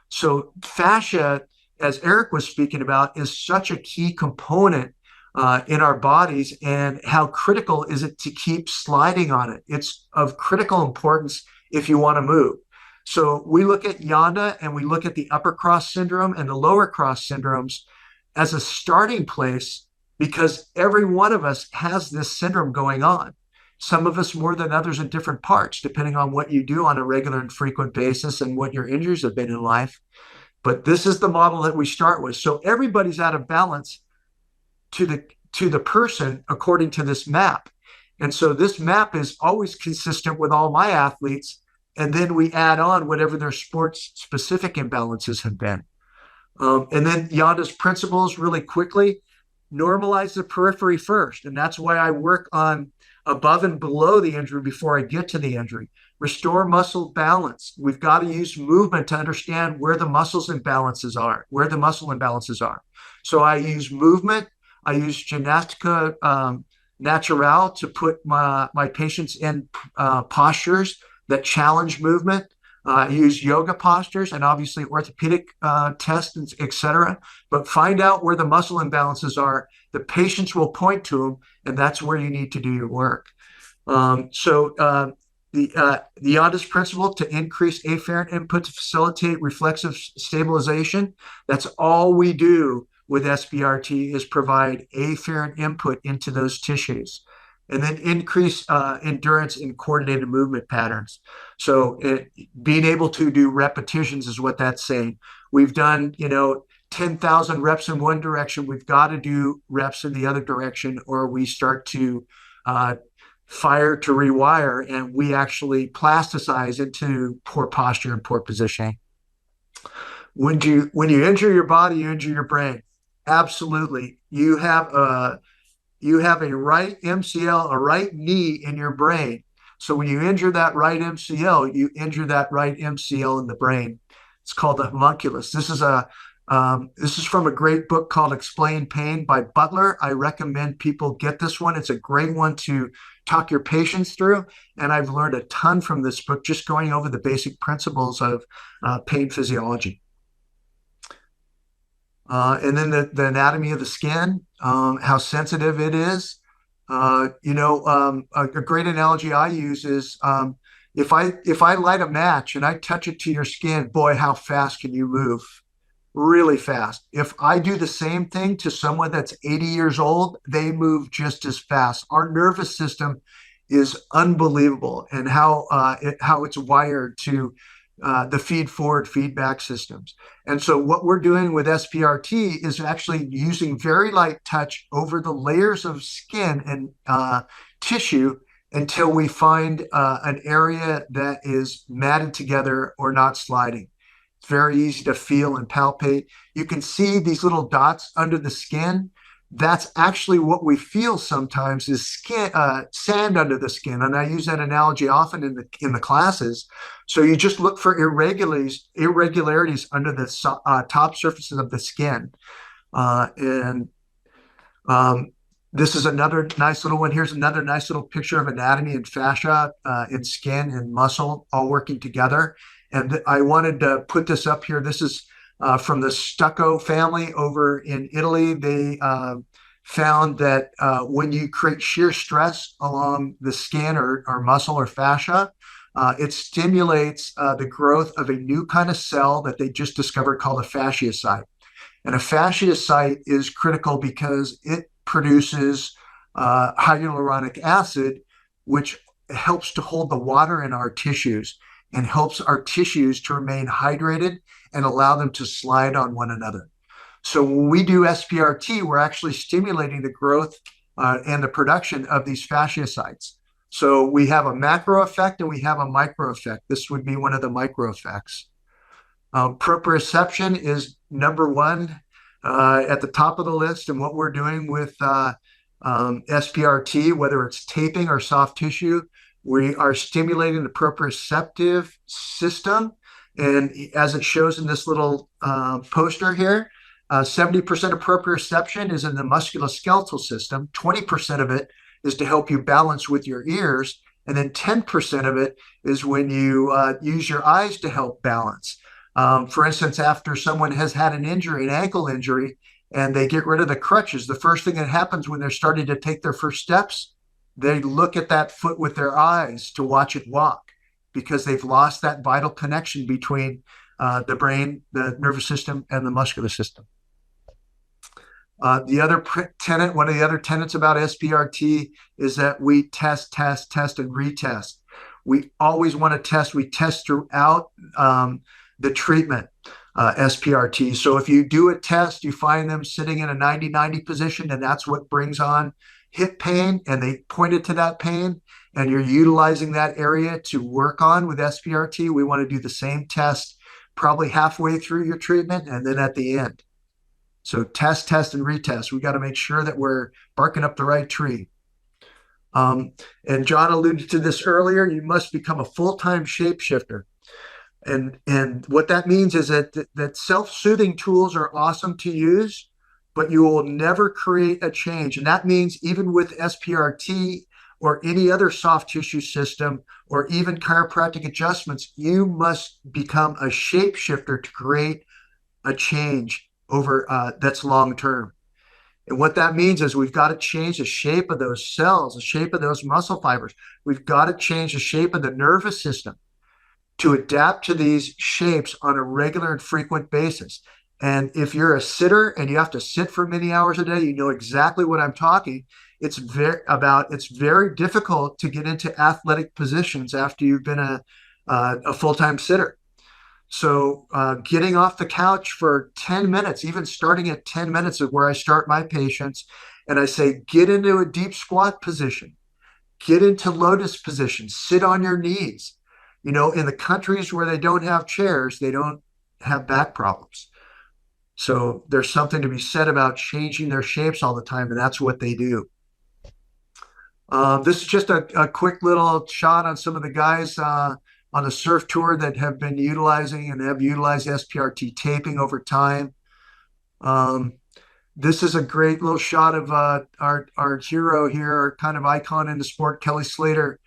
So fascia, as Eric was speaking about, is such a key component in our bodies, and how critical is it to keep sliding on it. It's of critical importance if you want to move. So we look at Yanda and we look at the upper cross syndrome and the lower cross syndromes as a starting place, because every one of us has this syndrome going on. Some of us more than others in different parts, depending on what you do on a regular and frequent basis and what your injuries have been in life. But this is the model that we start with. So everybody's out of balance to the person according to this map. And so this map is always consistent with all my athletes. And then we add on whatever their sports specific imbalances have been. And then Yanda's principles really quickly normalize the periphery first. And that's why I work on above and below the injury before I get to the injury. Restore muscle balance. We've got to use movement to understand where the muscle imbalances are. So I use movement. I use Gymnastica Natural to put my patients in postures that challenge movement. I use yoga postures and obviously orthopedic tests, et cetera. But find out where the muscle imbalances are. The patients will point to them, and that's where you need to do your work. The Yanda's principle to increase afferent input to facilitate reflexive stabilization. That's all we do with SPRT, is provide afferent input into those tissues, and then increase endurance in coordinated movement patterns. So being able to do repetitions is what that's saying. We've done, 10,000 reps in one direction. We've got to do reps in the other direction, or we start to fire to rewire, and we actually plasticize into poor posture and poor positioning. When you injure your body, you injure your brain. Absolutely. You have a right MCL, a right knee in your brain. So when you injure that right MCL, you injure that right MCL in the brain. It's called the homunculus. This is from a great book called Explain Pain by Butler. I recommend people get this one. It's a great one to talk your patients through. And I've learned a ton from this book, just going over the basic principles of pain physiology. And then the anatomy of the skin, how sensitive it is. A great analogy I use is if I light a match and I touch it to your skin, boy, how fast can you move? Really fast. If I do the same thing to someone that's 80 years old, they move just as fast. Our nervous system is unbelievable, and how it's wired to the feed-forward feedback systems. And so what we're doing with SPRT is actually using very light touch over the layers of skin and tissue until we find an area that is matted together or not sliding. It's very easy to feel and palpate. You can see these little dots under the skin. That's actually what we feel sometimes, is sand under the skin. And I use that analogy often in the classes. So you just look for irregularities under the top surfaces of the skin. This is another nice little one. Here's another nice little picture of anatomy and fascia and skin and muscle all working together. And I wanted to put this up here. This is from the Stucco family over in Italy. They found that when you create shear stress along the skin or muscle or fascia, it stimulates the growth of a new kind of cell that they just discovered called a fasciocyte. And a fasciocyte is critical because it produces hyaluronic acid, which helps to hold the water in our tissues and helps our tissues to remain hydrated and allow them to slide on one another. So when we do SPRT, we're actually stimulating the growth and the production of these fasciocytes. So we have a macro effect and we have a micro effect. This would be one of the micro effects. Proprioception is number one at the top of the list. And what we're doing with SPRT, whether it's taping or soft tissue, we are stimulating the proprioceptive system. And as it shows in this little poster here, 70% of proprioception is in the musculoskeletal system. 20% of it is to help you balance with your ears. And then 10% of it is when you use your eyes to help balance. For instance, after someone has had an injury, an ankle injury, and they get rid of the crutches. The first thing that happens when they're starting to take their first steps, they look at that foot with their eyes to watch it walk, because they've lost that vital connection between the brain, the nervous system, and the muscular system. The other tenet, one of the other tenets about SPRT is that we test, and retest. We always want to test. We test throughout the treatment, SPRT. So if you do a test, you find them sitting in a 90-90 position, and that's what brings on hip pain, and they pointed to that pain, and you're utilizing that area to work on with SPRT, we want to do the same test probably halfway through your treatment and then at the end. So test, and retest. We got to make sure that we're barking up the right tree. And John alluded to this earlier, you must become a full-time shapeshifter. And what that means is that self-soothing tools are awesome to use, but you will never create a change. And that means even with SPRT or any other soft tissue system or even chiropractic adjustments, you must become a shapeshifter to create a change over that's long-term. And what that means is we've got to change the shape of those cells, the shape of those muscle fibers. We've got to change the shape of the nervous system to adapt to these shapes on a regular and frequent basis. And if you're a sitter and you have to sit for many hours a day, you know exactly what I'm talking. It's very difficult to get into athletic positions after you've been a full-time sitter. So getting off the couch for 10 minutes, even starting at 10 minutes is where I start my patients. And I say, get into a deep squat position, get into lotus position, sit on your knees. You know, in the countries where they don't have chairs, they don't have back problems. So there's something to be said about changing their shapes all the time, and that's what they do. This is just a quick little shot on some of the guys on the surf tour that have been utilizing and have utilized SPRT taping over time. This is a great little shot of our hero here, our kind of icon in the sport, Kelly Slater,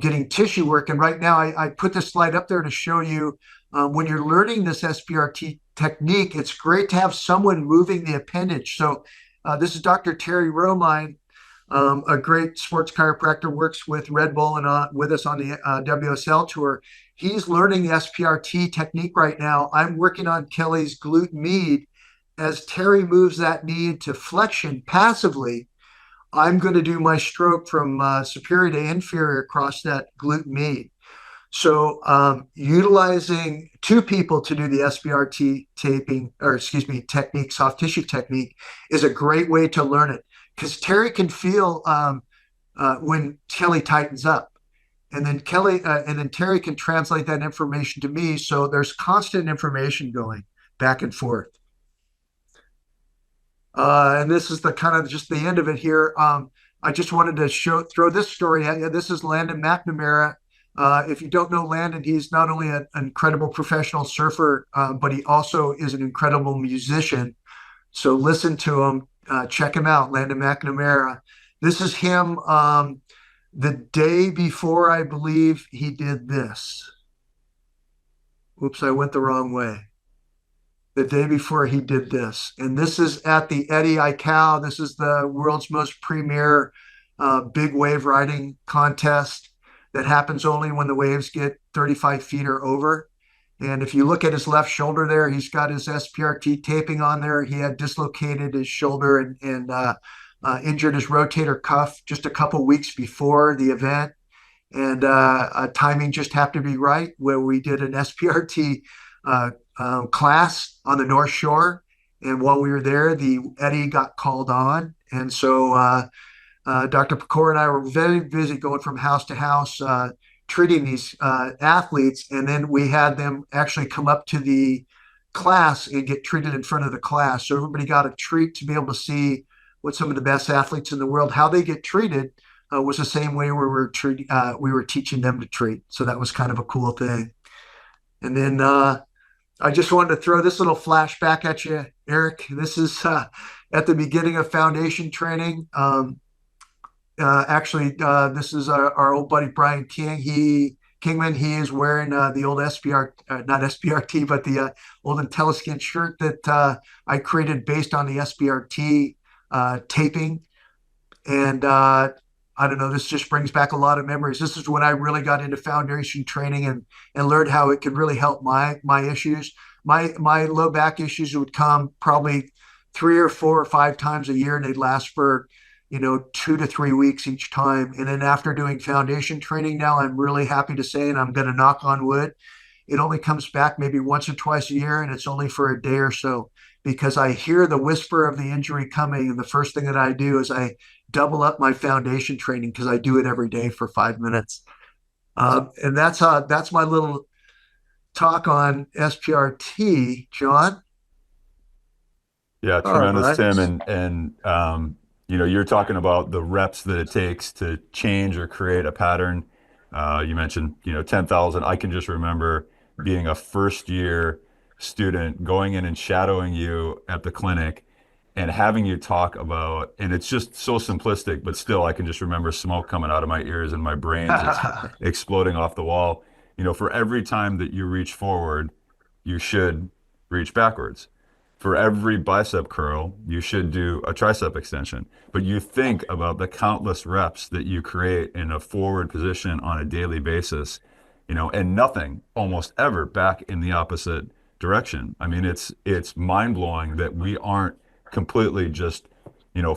getting tissue work. And right now I put this slide up there to show you when you're learning this SPRT technique, it's great to have someone moving the appendage. So this is Dr. Terry Romine, a great sports chiropractor, works with Red Bull and with us on the WSL tour. He's learning the SPRT technique right now. I'm working on Kelly's glute med. As Terry moves that knee to flexion passively, I'm going to do my stroke from superior to inferior across that glute med. So utilizing two people to do the SPRT technique, soft tissue technique, is a great way to learn it, because Terry can feel when Kelly tightens up, and then Terry can translate that information to me. So there's constant information going back and forth. And this is the kind of just the end of it here. I just wanted to throw this story at you. This is Landon McNamara. If you don't know Landon, he's not only an incredible professional surfer, but he also is an incredible musician. So listen to him, check him out, Landon McNamara. This is him the day before, I believe, he did this. Oops, I went the wrong way. The day before he did this. And this is at the Eddie Aikau. This is the world's most premier big wave riding contest that happens only when the waves get 35 feet or over. And if you look at his left shoulder there, he's got his SPRT taping on there. He had dislocated his shoulder and injured his rotator cuff just a couple weeks before the event. And timing just happened to be right, where we did an SPRT class on the North Shore. And while we were there, the Eddie got called on. And so Dr. Pecora and I were very busy going from house to house, treating these athletes. And then we had them actually come up to the class and get treated in front of the class. So everybody got a treat to be able to see what some of the best athletes in the world, how they get treated, was the same way we were teaching them to treat. So that was kind of a cool thing. And then I just wanted to throw this little flashback at you, Eric. This is at the beginning of foundation training. This is our old buddy Brian King. He Kingman, he is wearing the old not SPRT, but the old IntelliSkin shirt that I created based on the SPRT taping. And I don't know, this just brings back a lot of memories. This is when I really got into foundation training and learned how it could really help my issues. My low back issues would come probably 3 or 4 or 5 times a year, and they'd last for 2 to 3 weeks each time. And then after doing foundation training now, I'm really happy to say, and I'm going to knock on wood, it only comes back maybe once or twice a year, and it's only for a day or so, because I hear the whisper of the injury coming. And the first thing that I do is I double up my foundation training, because I do it every day for 5 minutes. And that's my little talk on SPRT, John. Yeah, tremendous, right. Tim. And you're talking about the reps that it takes to change or create a pattern. You mentioned, 10,000. I can just remember being a first year student, going in and shadowing you at the clinic and having you talk about, and it's just so simplistic, but still I can just remember smoke coming out of my ears and my brains exploding off the wall. For every time that you reach forward, you should reach backwards. For every bicep curl, you should do a tricep extension. But you think about the countless reps that you create in a forward position on a daily basis, and nothing almost ever back in the opposite direction. I mean, it's mind-blowing that we aren't completely just,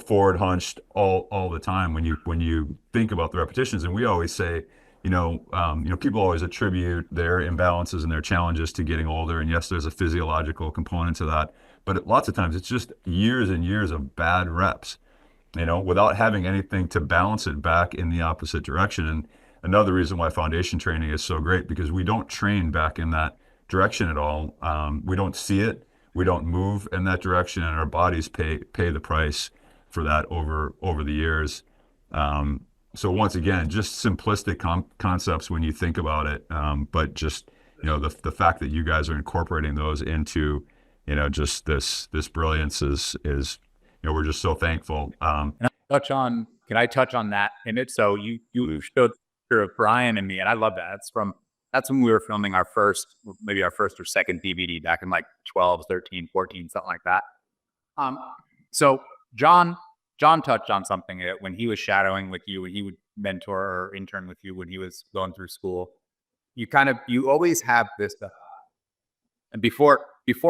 forward hunched all the time when you think about the repetitions. And we always say, people always attribute their imbalances and their challenges to getting older. And yes, there's a physiological component to that. But lots of times it's just years and years of bad reps, without having anything to balance it back in the opposite direction. And another reason why foundation training is so great, because we don't train back in that direction at all. We don't see it. We don't move in that direction, and our bodies pay the price for that over the years. So once again, just simplistic concepts when you think about it, but just the fact that you guys are incorporating those into just this brilliance is we're just so thankful. Can I touch on that in it? So you showed the picture of Brian and me, and I love that. That's when we were filming our first or second DVD back in like 12, 13, 14, something like that. So John touched on something when he was shadowing with you, when he would mentor or intern with you when he was going through school. You always have this, and before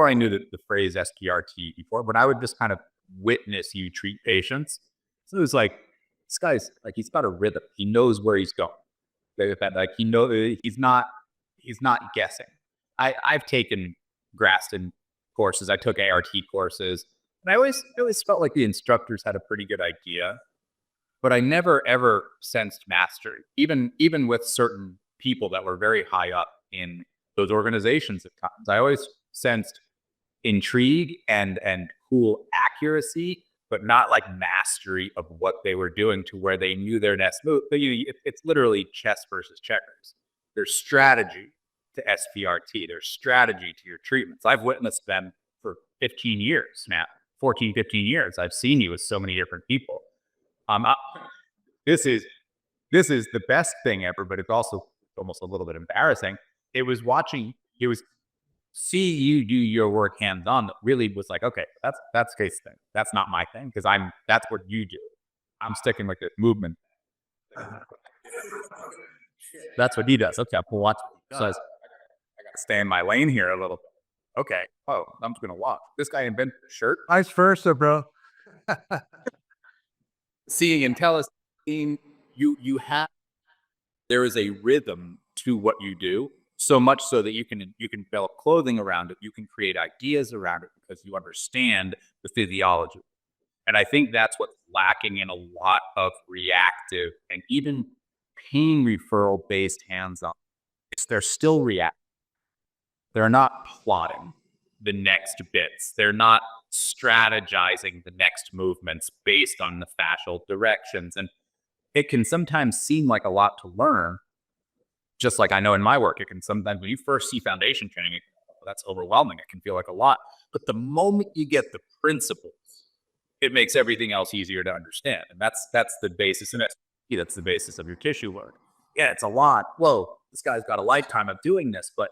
I knew the phrase SPRT before, but I would just kind of witness you treat patients. So it was like, this guy's like, he's got a rhythm. He knows where he's going. Like he's not guessing. I've taken Graston courses. I took ART courses, and I always felt like the instructors had a pretty good idea, but I never ever sensed mastery, even with certain people that were very high up in those organizations at times. I always sensed intrigue and cool accuracy, but not like mastery of what they were doing to where they knew their next move. It's literally chess versus checkers. There's strategy to SPRT. There's strategy to your treatments. I've witnessed them for 15 years now, 14, 15 years. I've seen you with so many different people. This is the best thing ever, but it's also almost a little bit embarrassing. It was see you do your work hands-on that really was like, okay, that's Case's thing. That's not my thing, because that's what you do. I'm sticking with this movement. That's what he does. Okay, we'll watch what he does. I gotta stay in my lane here a little bit. Okay. Oh, I'm just gonna watch. This guy invented a shirt. Vice versa, bro. Seeing IntelliSkin, there is a rhythm to what you do. So much so that you can develop clothing around it. You can create ideas around it because you understand the physiology. And I think that's what's lacking in a lot of reactive and even pain referral based hands-on. They're still reactive. They're not plotting the next bits. They're not strategizing the next movements based on the fascial directions. And it can sometimes seem like a lot to learn. Just like I know in my work, it can sometimes, when you first see foundation training, that's overwhelming. It can feel like a lot. But the moment you get the principles, it makes everything else easier to understand. And that's the basis. And that's the basis of your tissue work. yeah, it's a lot. Whoa, this guy's got a lifetime of doing this, but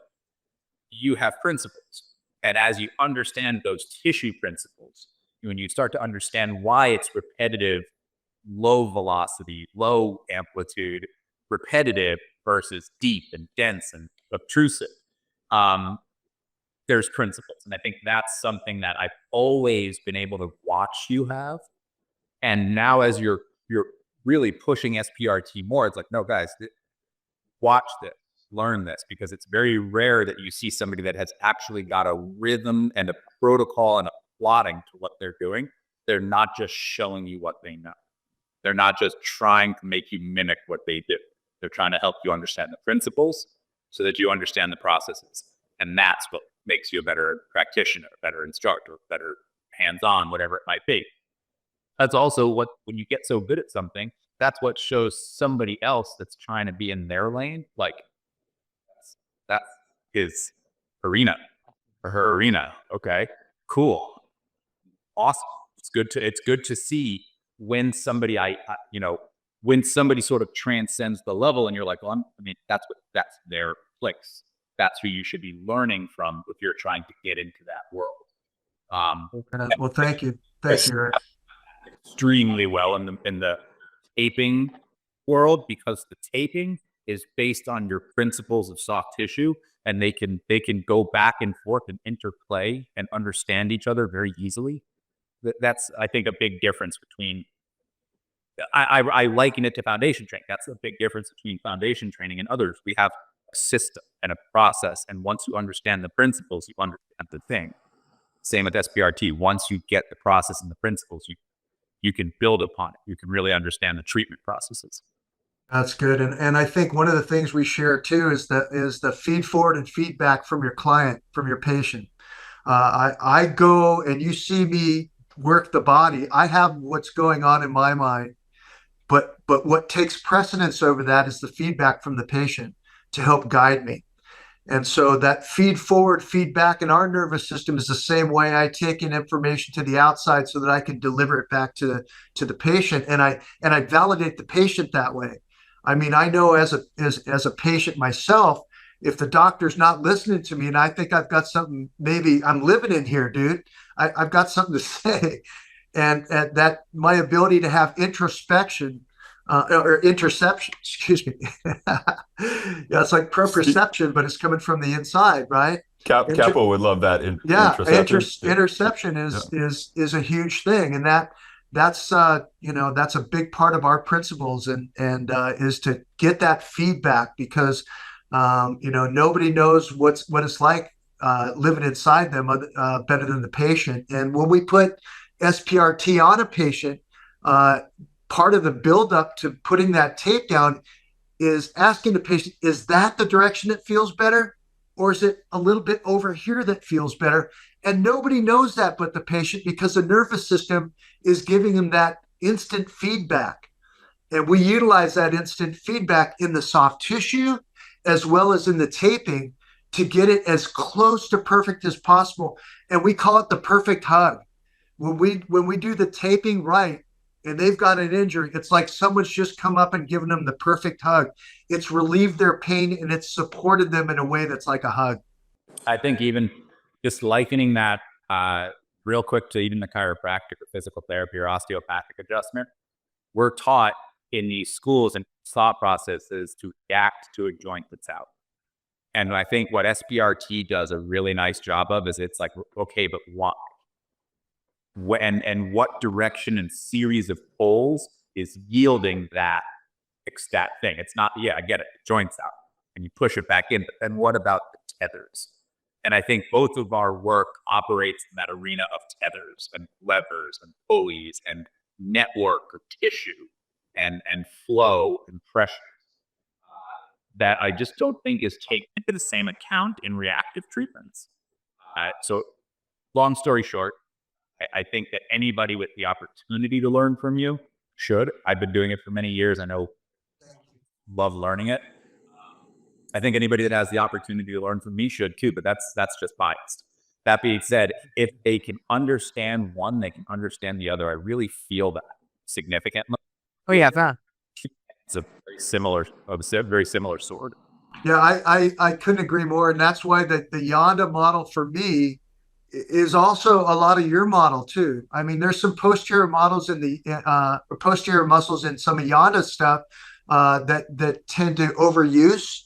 you have principles. And as you understand those tissue principles, when you start to understand why it's repetitive, low velocity, low amplitude, repetitive versus deep and dense and obtrusive, there's principles. And I think that's something that I've always been able to watch you have. And now as you're really pushing SPRT more, it's like, no, guys, watch this, learn this, because it's very rare that you see somebody that has actually got a rhythm and a protocol and a plotting to what they're doing. They're not just showing you what they know. They're not just trying to make you mimic what they do. They're trying to help you understand the principles so that you understand the processes. And that's what makes you a better practitioner, a better instructor, better hands-on, whatever it might be. That's also what, when you get so good at something, that's what shows somebody else that's trying to be in their lane, like, that's his arena or her arena. Okay, cool, awesome. It's good to see when somebody, when somebody sort of transcends the level, and you're like, well, that's their place. That's who you should be learning from if you're trying to get into that world. Well, thank you, Eric. Extremely well in the taping world, because the taping is based on your principles of soft tissue, and they can go back and forth and interplay and understand each other very easily. That's, I think, a big difference between, I liken it to foundation training. That's a big difference between foundation training and others. We have a system and a process, and once you understand the principles, you understand the thing. Same with SPRT. Once you get the process and the principles, you can build upon it. You can really understand the treatment processes. That's good. And I think one of the things we share too is the feed forward and feedback from your client, from your patient. I go and you see me work the body. I have what's going on in my mind, but what takes precedence over that is the feedback from the patient to help guide me. And so that feed forward feedback in our nervous system is the same way I take in information to the outside so that I can deliver it back to the patient. And I validate the patient that way. I mean, I know as a patient myself, if the doctor's not listening to me and I think I've got something, maybe I'm living in here, dude, I've got something to say. And that my ability to have introspection or interception, excuse me. Yeah, it's like proprioception, but it's coming from the inside, right? Capo would love that. Interception is a huge thing, and that's a big part of our principles, and is to get that feedback, because nobody knows what it's like living inside them better than the patient. And when we put SPRT on a patient, part of the buildup to putting that tape down is asking the patient, is that the direction that feels better? Or is it a little bit over here that feels better? And nobody knows that but the patient, because the nervous system is giving them that instant feedback. And we utilize that instant feedback in the soft tissue as well as in the taping to get it as close to perfect as possible. And we call it the perfect hug. When we do the taping right, and they've got an injury, it's like someone's just come up and given them the perfect hug. It's relieved their pain, and it's supported them in a way that's like a hug. I think even just likening that real quick to even the chiropractic or physical therapy or osteopathic adjustment, we're taught in these schools and thought processes to react to a joint that's out. And I think what SPRT does a really nice job of is it's like, okay, but why? And what direction and series of pulls is yielding that thing. It's not, yeah, I get it, the joint's out, and you push it back in, but then what about the tethers? And I think both of our work operates in that arena of tethers and levers and pulleys and network or tissue and flow and pressure that I just don't think is taken into the same account in reactive treatments. So long story short, I think that anybody with the opportunity to learn from you should. I've been doing it for many years. I know, love learning it. I think anybody that has the opportunity to learn from me should too, but that's just biased. That being said, if they can understand one, they can understand the other. I really feel that significantly. Oh yeah, that. it's a very similar sword. Yeah, I couldn't agree more. And that's why the Yanda model for me is also a lot of your model too. I mean, there's some posterior models in the posterior muscles in some of Yanda's stuff that tend to overuse.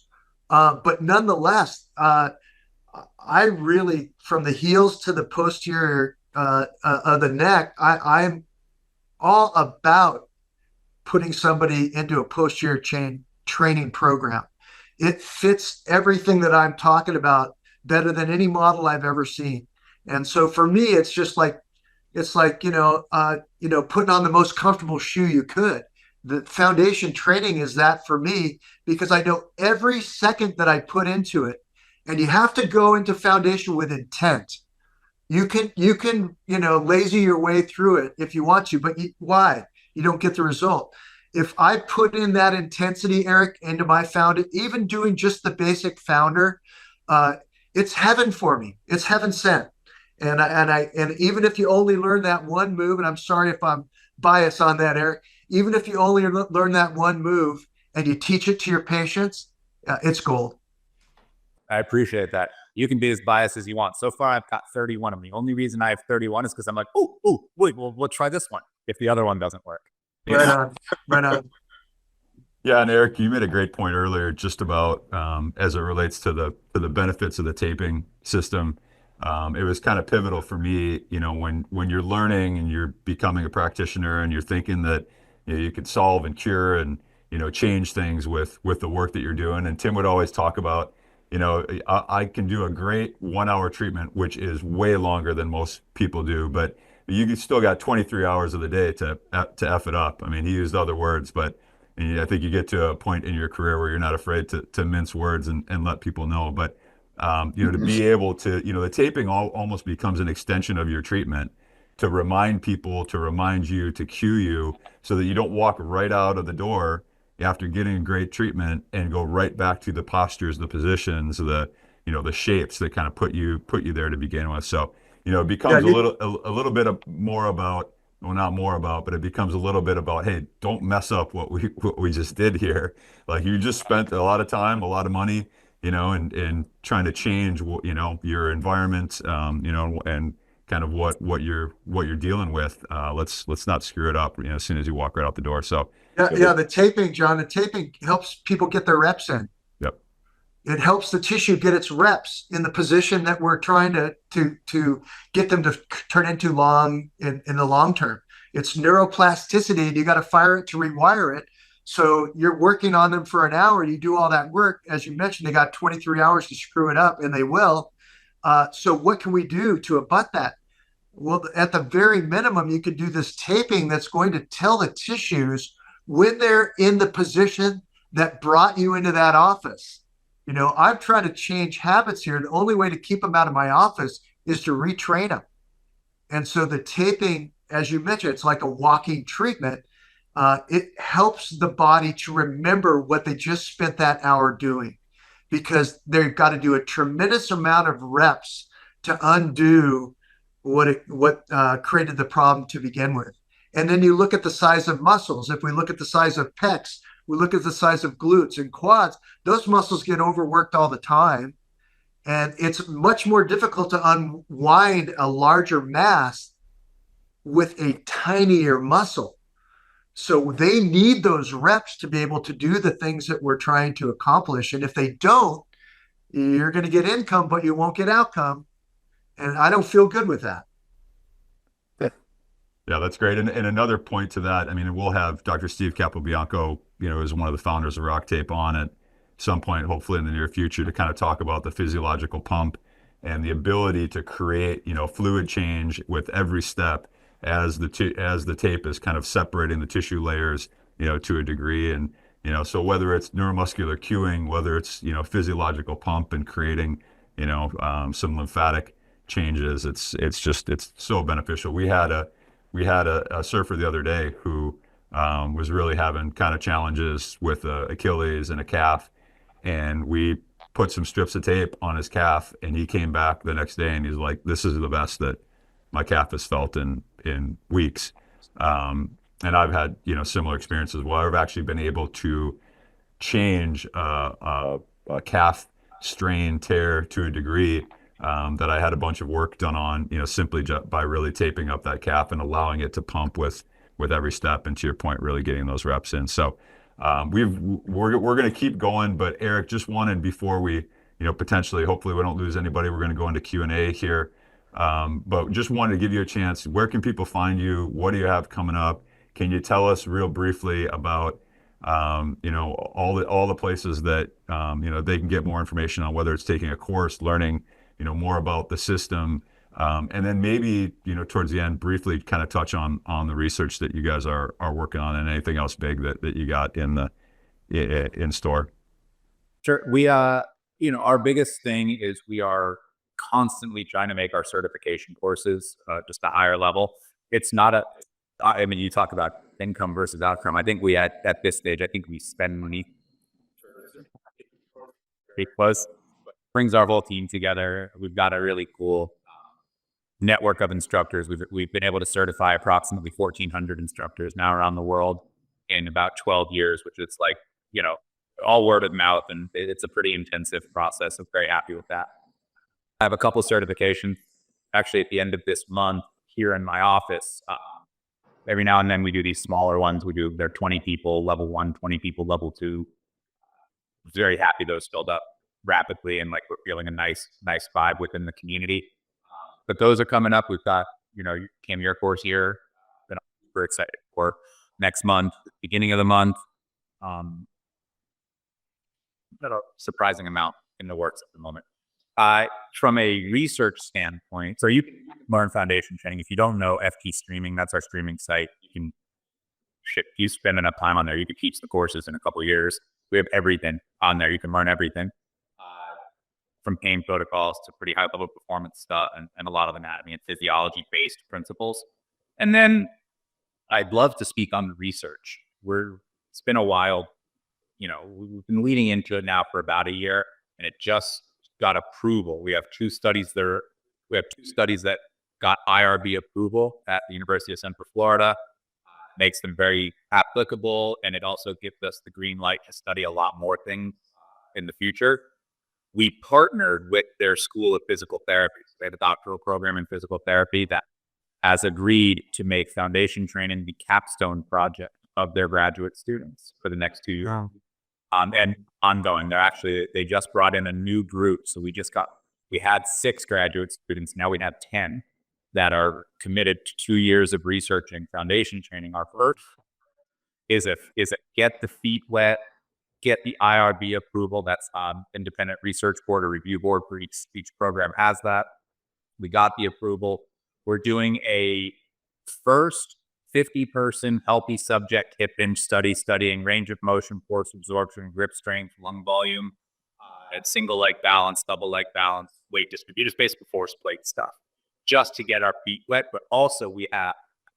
But nonetheless, I really, from the heels to the posterior of the neck, I'm all about putting somebody into a posterior chain training program. It fits everything that I'm talking about better than any model I've ever seen. And so for me, it's just like, putting on the most comfortable shoe you could. The foundation training is that for me, because I know every second that I put into it, and you have to go into foundation with intent. You can, lazy your way through it if you want to, but why? You don't get the result. If I put in that intensity, Eric, into my founder, even doing just the basic founder, it's heaven for me. It's heaven sent. And even if you only learn that one move, and I'm sorry if I'm biased on that, Eric, even if you only learn that one move and you teach it to your patients, it's gold. I appreciate that. You can be as biased as you want. So far, I've got 31 of them. The only reason I have 31 is because I'm like, wait, we'll try this one if the other one doesn't work. Right on. Yeah, and Eric, you made a great point earlier, just about as it relates to the benefits of the taping system. It was kind of pivotal for me, when you're learning and you're becoming a practitioner and you're thinking that you could solve and cure and change things with the work that you're doing. And Tim would always talk about, I can do a great 1 hour treatment, which is way longer than most people do, but you still got 23 hours of the day to F it up. I mean, he used other words, but I think you get to a point in your career where you're not afraid to mince words and let people know. But, to be able to, the taping almost becomes an extension of your treatment to remind people, to remind you, to cue you so that you don't walk right out of the door after getting great treatment and go right back to the postures, the positions, the shapes that kind of put you there to begin with. So, it becomes a little bit more about, well, not more about, but it becomes a little bit about, hey, don't mess up what we just did here. Like, you just spent a lot of time, a lot of money, and trying to change, your environment, and kind of what you're dealing with. Let's not screw it up, as soon as you walk right out the door. So the taping, John, the taping helps people get their reps in. Yep. It helps the tissue get its reps in the position that we're trying to get them to turn into long in the long term. It's neuroplasticity, and you got to fire it to rewire it. So you're working on them for an hour. You do all that work. As you mentioned, they got 23 hours to screw it up, and they will. So what can we do to abut that? Well, at the very minimum, you could do this taping that's going to tell the tissues when they're in the position that brought you into that office. I'm trying to change habits here. The only way to keep them out of my office is to retrain them. And so the taping, as you mentioned, it's like a walking treatment. It helps the body to remember what they just spent that hour doing, because they've got to do a tremendous amount of reps to undo what created the problem to begin with. And then you look at the size of muscles. If we look at the size of pecs, we look at the size of glutes and quads, those muscles get overworked all the time. And it's much more difficult to unwind a larger mass with a tinier muscle. So they need those reps to be able to do the things that we're trying to accomplish. And if they don't, you're going to get income, but you won't get outcome. And I don't feel good with that. Yeah, that's great. And another point to that, I mean, we'll have Dr. Steve Capobianco, is one of the founders of Rock Tape on at some point, hopefully in the near future, to kind of talk about the physiological pump and the ability to create, fluid change with every step as the tape is kind of separating the tissue layers, to a degree. And, so whether it's neuromuscular cueing, whether it's, physiological pump and creating, some lymphatic changes, it's so beneficial. We had a surfer the other day who was really having kind of challenges with Achilles and a calf, and we put some strips of tape on his calf, and he came back the next day and he's like, this is the best that my calf has felt in weeks. and I've had, similar experiences where I've actually been able to change a calf strain tear to a degree that I had a bunch of work done on, simply by really taping up that calf and allowing it to pump with every step. And to your point, really getting those reps in. So we're going to keep going. But Eric, just wanted before we, potentially, hopefully we don't lose anybody. We're going to go into Q&A here. But just wanted to give you a chance. Where can people find you? What do you have coming up? Can you tell us real briefly about all the places that they can get more information on, whether it's taking a course, learning more about the system, and then maybe towards the end briefly kind of touch on the research that you guys are working on, and anything else big that you got in store. Sure. We our biggest thing is we are constantly trying to make our certification courses just a higher level. It's not you talk about income versus outcome. I think we at this stage, I think we spend money because brings our whole team together. We've got a really cool network of instructors. We've been able to certify approximately 1,400 instructors now around the world in about 12 years, which is like, all word of mouth, and it's a pretty intensive process. I'm very happy with that. I have a couple certifications actually at the end of this month here in my office. Every now and then we do these smaller ones. They're 20 people, level 1, 20 people, level 2. Very happy those filled up rapidly, and like we're feeling a nice vibe within the community. But those are coming up. We've got, Cam, your course here that I'm super excited for next month, beginning of the month. Got a surprising amount in the works at the moment. From a research standpoint, so you can learn foundation training. If you don't know FT Streaming, that's our streaming site. If you spend enough time on there, you can teach the courses in a couple of years. We have everything on there. You can learn everything from pain protocols to pretty high level performance stuff, and a lot of anatomy and physiology based principles. And then I'd love to speak on the research. It's been a while. We've been leading into it now for about a year, and it just got approval. We have two studies that got IRB approval at the University of Central Florida. Makes them very applicable, and it also gives us the green light to study a lot more things in the future. We partnered with their School of Physical Therapy. So they have a doctoral program in physical therapy that has agreed to make foundation training the capstone project of their graduate students for the next 2 years. Wow. And ongoing. They just brought in a new group. So we had 6 graduate students. Now we have 10 that are committed to 2 years of researching foundation training. Our first is get the feet wet, get the IRB approval. That's independent research board or review board for each program has that. We got the approval. We're doing a first 50-person healthy subject hip hinge study, studying range of motion, force absorption, grip strength, lung volume, at single leg balance, double leg balance, weight distribution, just basic force plate stuff, just to get our feet wet. But also we have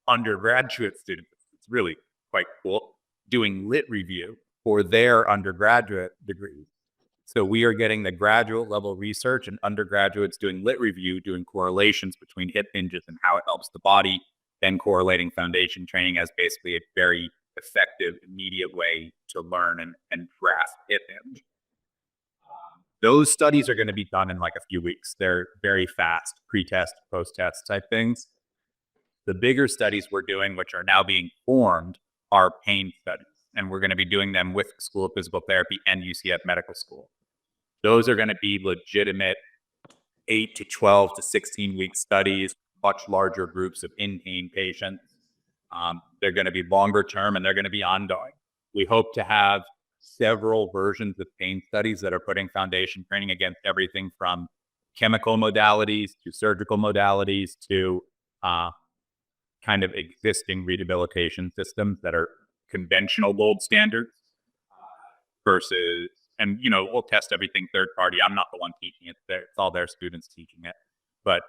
undergraduate students, it's really quite cool, doing lit review for their undergraduate degrees. So we are getting the graduate level research and undergraduates doing lit review, doing correlations between hip hinges and how it helps the body, then correlating foundation training as basically a very effective, immediate way to learn and grasp hip hinge. Those studies are going to be done in like a few weeks. They're very fast, pre-test, post-test type things. The bigger studies we're doing, which are now being formed, are pain studies. And we're going to be doing them with the School of Physical Therapy and UCF Medical School. Those are going to be legitimate 8 to 12 to 16-week studies, much larger groups of in-pain patients. They're going to be longer term, and they're going to be ongoing. We hope to have several versions of pain studies that are putting foundation training against everything from chemical modalities to surgical modalities to kind of existing rehabilitation systems that are conventional gold standards versus, and we'll test everything third party. I'm not the one teaching it. It's all their students teaching it. But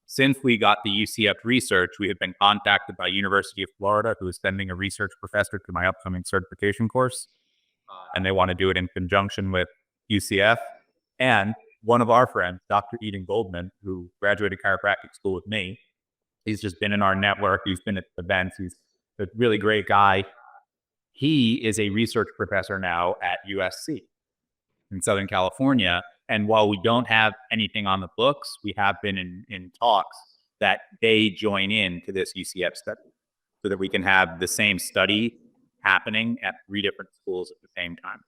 since we got the UCF research, we have been contacted by University of Florida, who is sending a research professor to my upcoming certification course. And they want to do it in conjunction with UCF. And one of our friends, Dr. Eric Goodman, who graduated chiropractic school with me, he's just been in our network. He's been at events. He's a really great guy. He is a research professor now at USC in Southern California. And while we don't have anything on the books, we have been in talks that they join in to this UCF study so that we can have the same study happening at 3 different schools at the same time.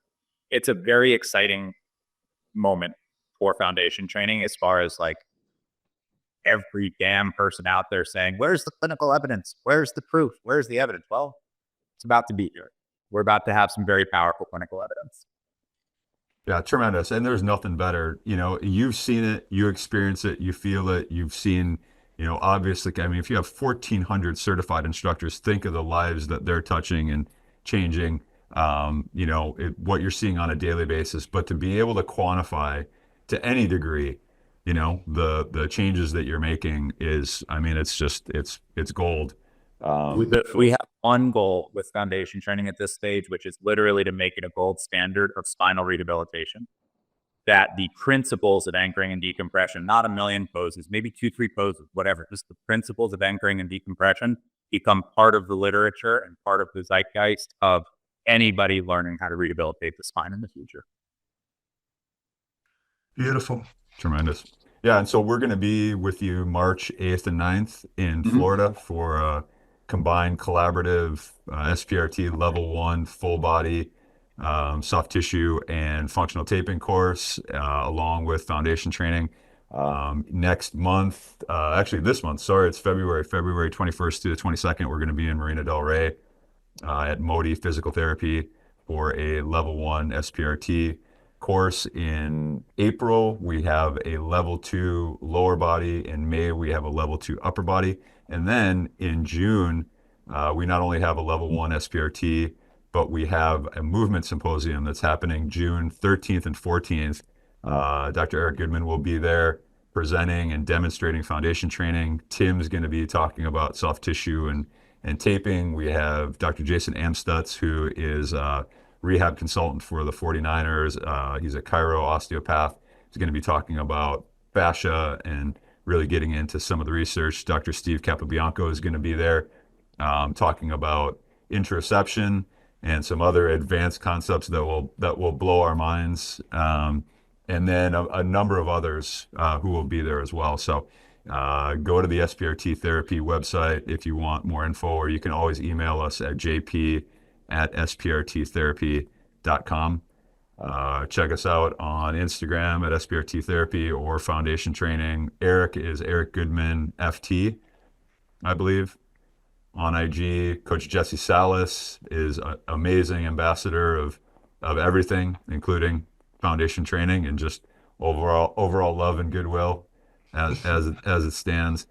It's a very exciting moment for foundation training, as far as like every damn person out there saying, where's the clinical evidence? Where's the proof? Where's the evidence? Well, it's about to be here. We're about to have some very powerful clinical evidence. Yeah, tremendous. And there's nothing better. You know, you've seen it, you experience it, you feel it, you've seen, you know, obviously, I mean, if you have 1,400 certified instructors, think of the lives that they're touching and changing, you know, what you're seeing on a daily basis. But to be able to quantify to any degree, you know, the changes that you're making is, I mean, it's just, it's gold. We have one goal with foundation training at this stage, which is literally to make it a gold standard of spinal rehabilitation. That the principles of anchoring and decompression, not a million poses, maybe 2-3 poses, whatever, just the principles of anchoring and decompression become part of the literature and part of the zeitgeist of anybody learning how to rehabilitate the spine in the future. Beautiful. Tremendous. Yeah, and so we're going to be with you March 8th and 9th in Florida for a combined collaborative SPRT level 1 full body soft tissue and functional taping course, along with foundation training. Next month, actually this month, sorry, it's February 21st through the 22nd, we're going to be in Marina Del Rey at Modi Physical Therapy for a level 1 SPRT course. In April, we have a level 2 lower body. In May, we have a level 2 upper body. And then in June, we not only have a level 1 SPRT, but we have a movement symposium that's happening June 13th and 14th. Dr. Eric Goodman will be there presenting and demonstrating foundation training. Tim's going to be talking about soft tissue and taping. We have Dr. Jason Amstutz, who is a rehab consultant for the 49ers. He's a chiro osteopath. He's going to be talking about fascia and really getting into some of the research. Dr. Steve Capobianco is going to be there talking about interoception and some other advanced concepts that will blow our minds. And then a number of others who will be there as well. So go to the SPRT Therapy website if you want more info, or you can always email us at jp@sprttherapy.com. Check us out on Instagram at SPRT Therapy or Foundation Training. Eric is Eric Goodman FT, I believe, on IG. Coach Jesse Salas is an amazing ambassador of everything, including foundation training and just overall love and goodwill as it stands.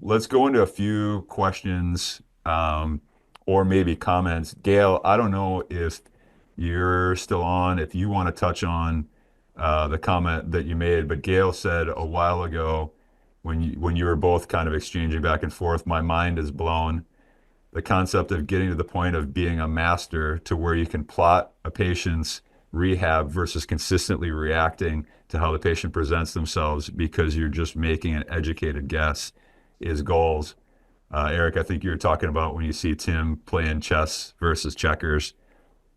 Let's go into a few questions or maybe comments. Gail, I don't know if you're still on, if you want to touch on the comment that you made, but Gail said a while ago when you were both kind of exchanging back and forth, my mind is blown. The concept of getting to the point of being a master to where you can plot a patient's rehab versus consistently reacting to how the patient presents themselves because you're just making an educated guess is goals. Eric, I think you were talking about when you see Tim playing chess versus checkers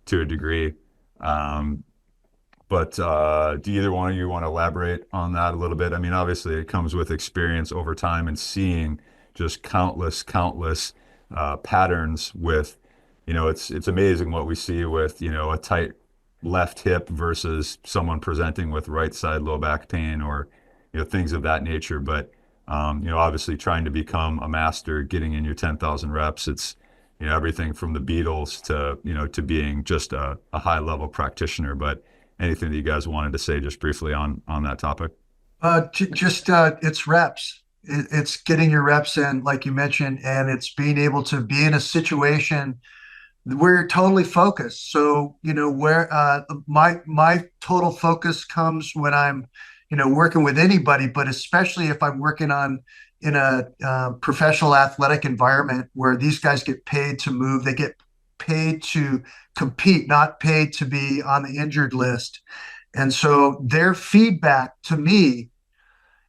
to a degree. But do either one of you want to elaborate on that a little bit? I mean, obviously it comes with experience over time and seeing just countless patterns with, you know, it's amazing what we see with, you know, a tight left hip versus someone presenting with right side low back pain or, you know, things of that nature. But, you know, obviously trying to become a master, getting in your 10,000 reps, it's, you know, everything from the Beatles to, you know, to being just a high level practitioner. But anything that you guys wanted to say just briefly on that topic? It's reps. It's getting your reps in, like you mentioned, and it's being able to be in a situation where you're totally focused. So, you know, where my total focus comes when I'm, you know, working with anybody, but especially if I'm working in a professional athletic environment where these guys get paid to move, they get paid to compete, not paid to be on the injured list. And so their feedback to me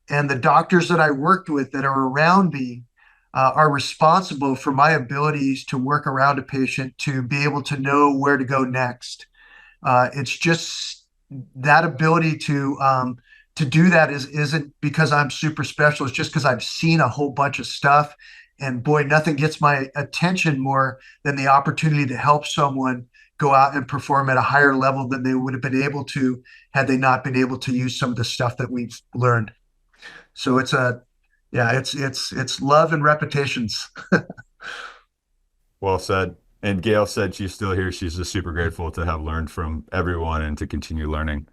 and the doctors that I worked with that are around me are responsible for my abilities to work around a patient to be able to know where to go next. It's just that ability to do that isn't because I'm super special. It's just because I've seen a whole bunch of stuff, and boy, nothing gets my attention more than the opportunity to help someone go out and perform at a higher level than they would have been able to had they not been able to use some of the stuff that we've learned. So it's love and repetitions. Well said. And Gail said she's still here. She's just super grateful to have learned from everyone and to continue learning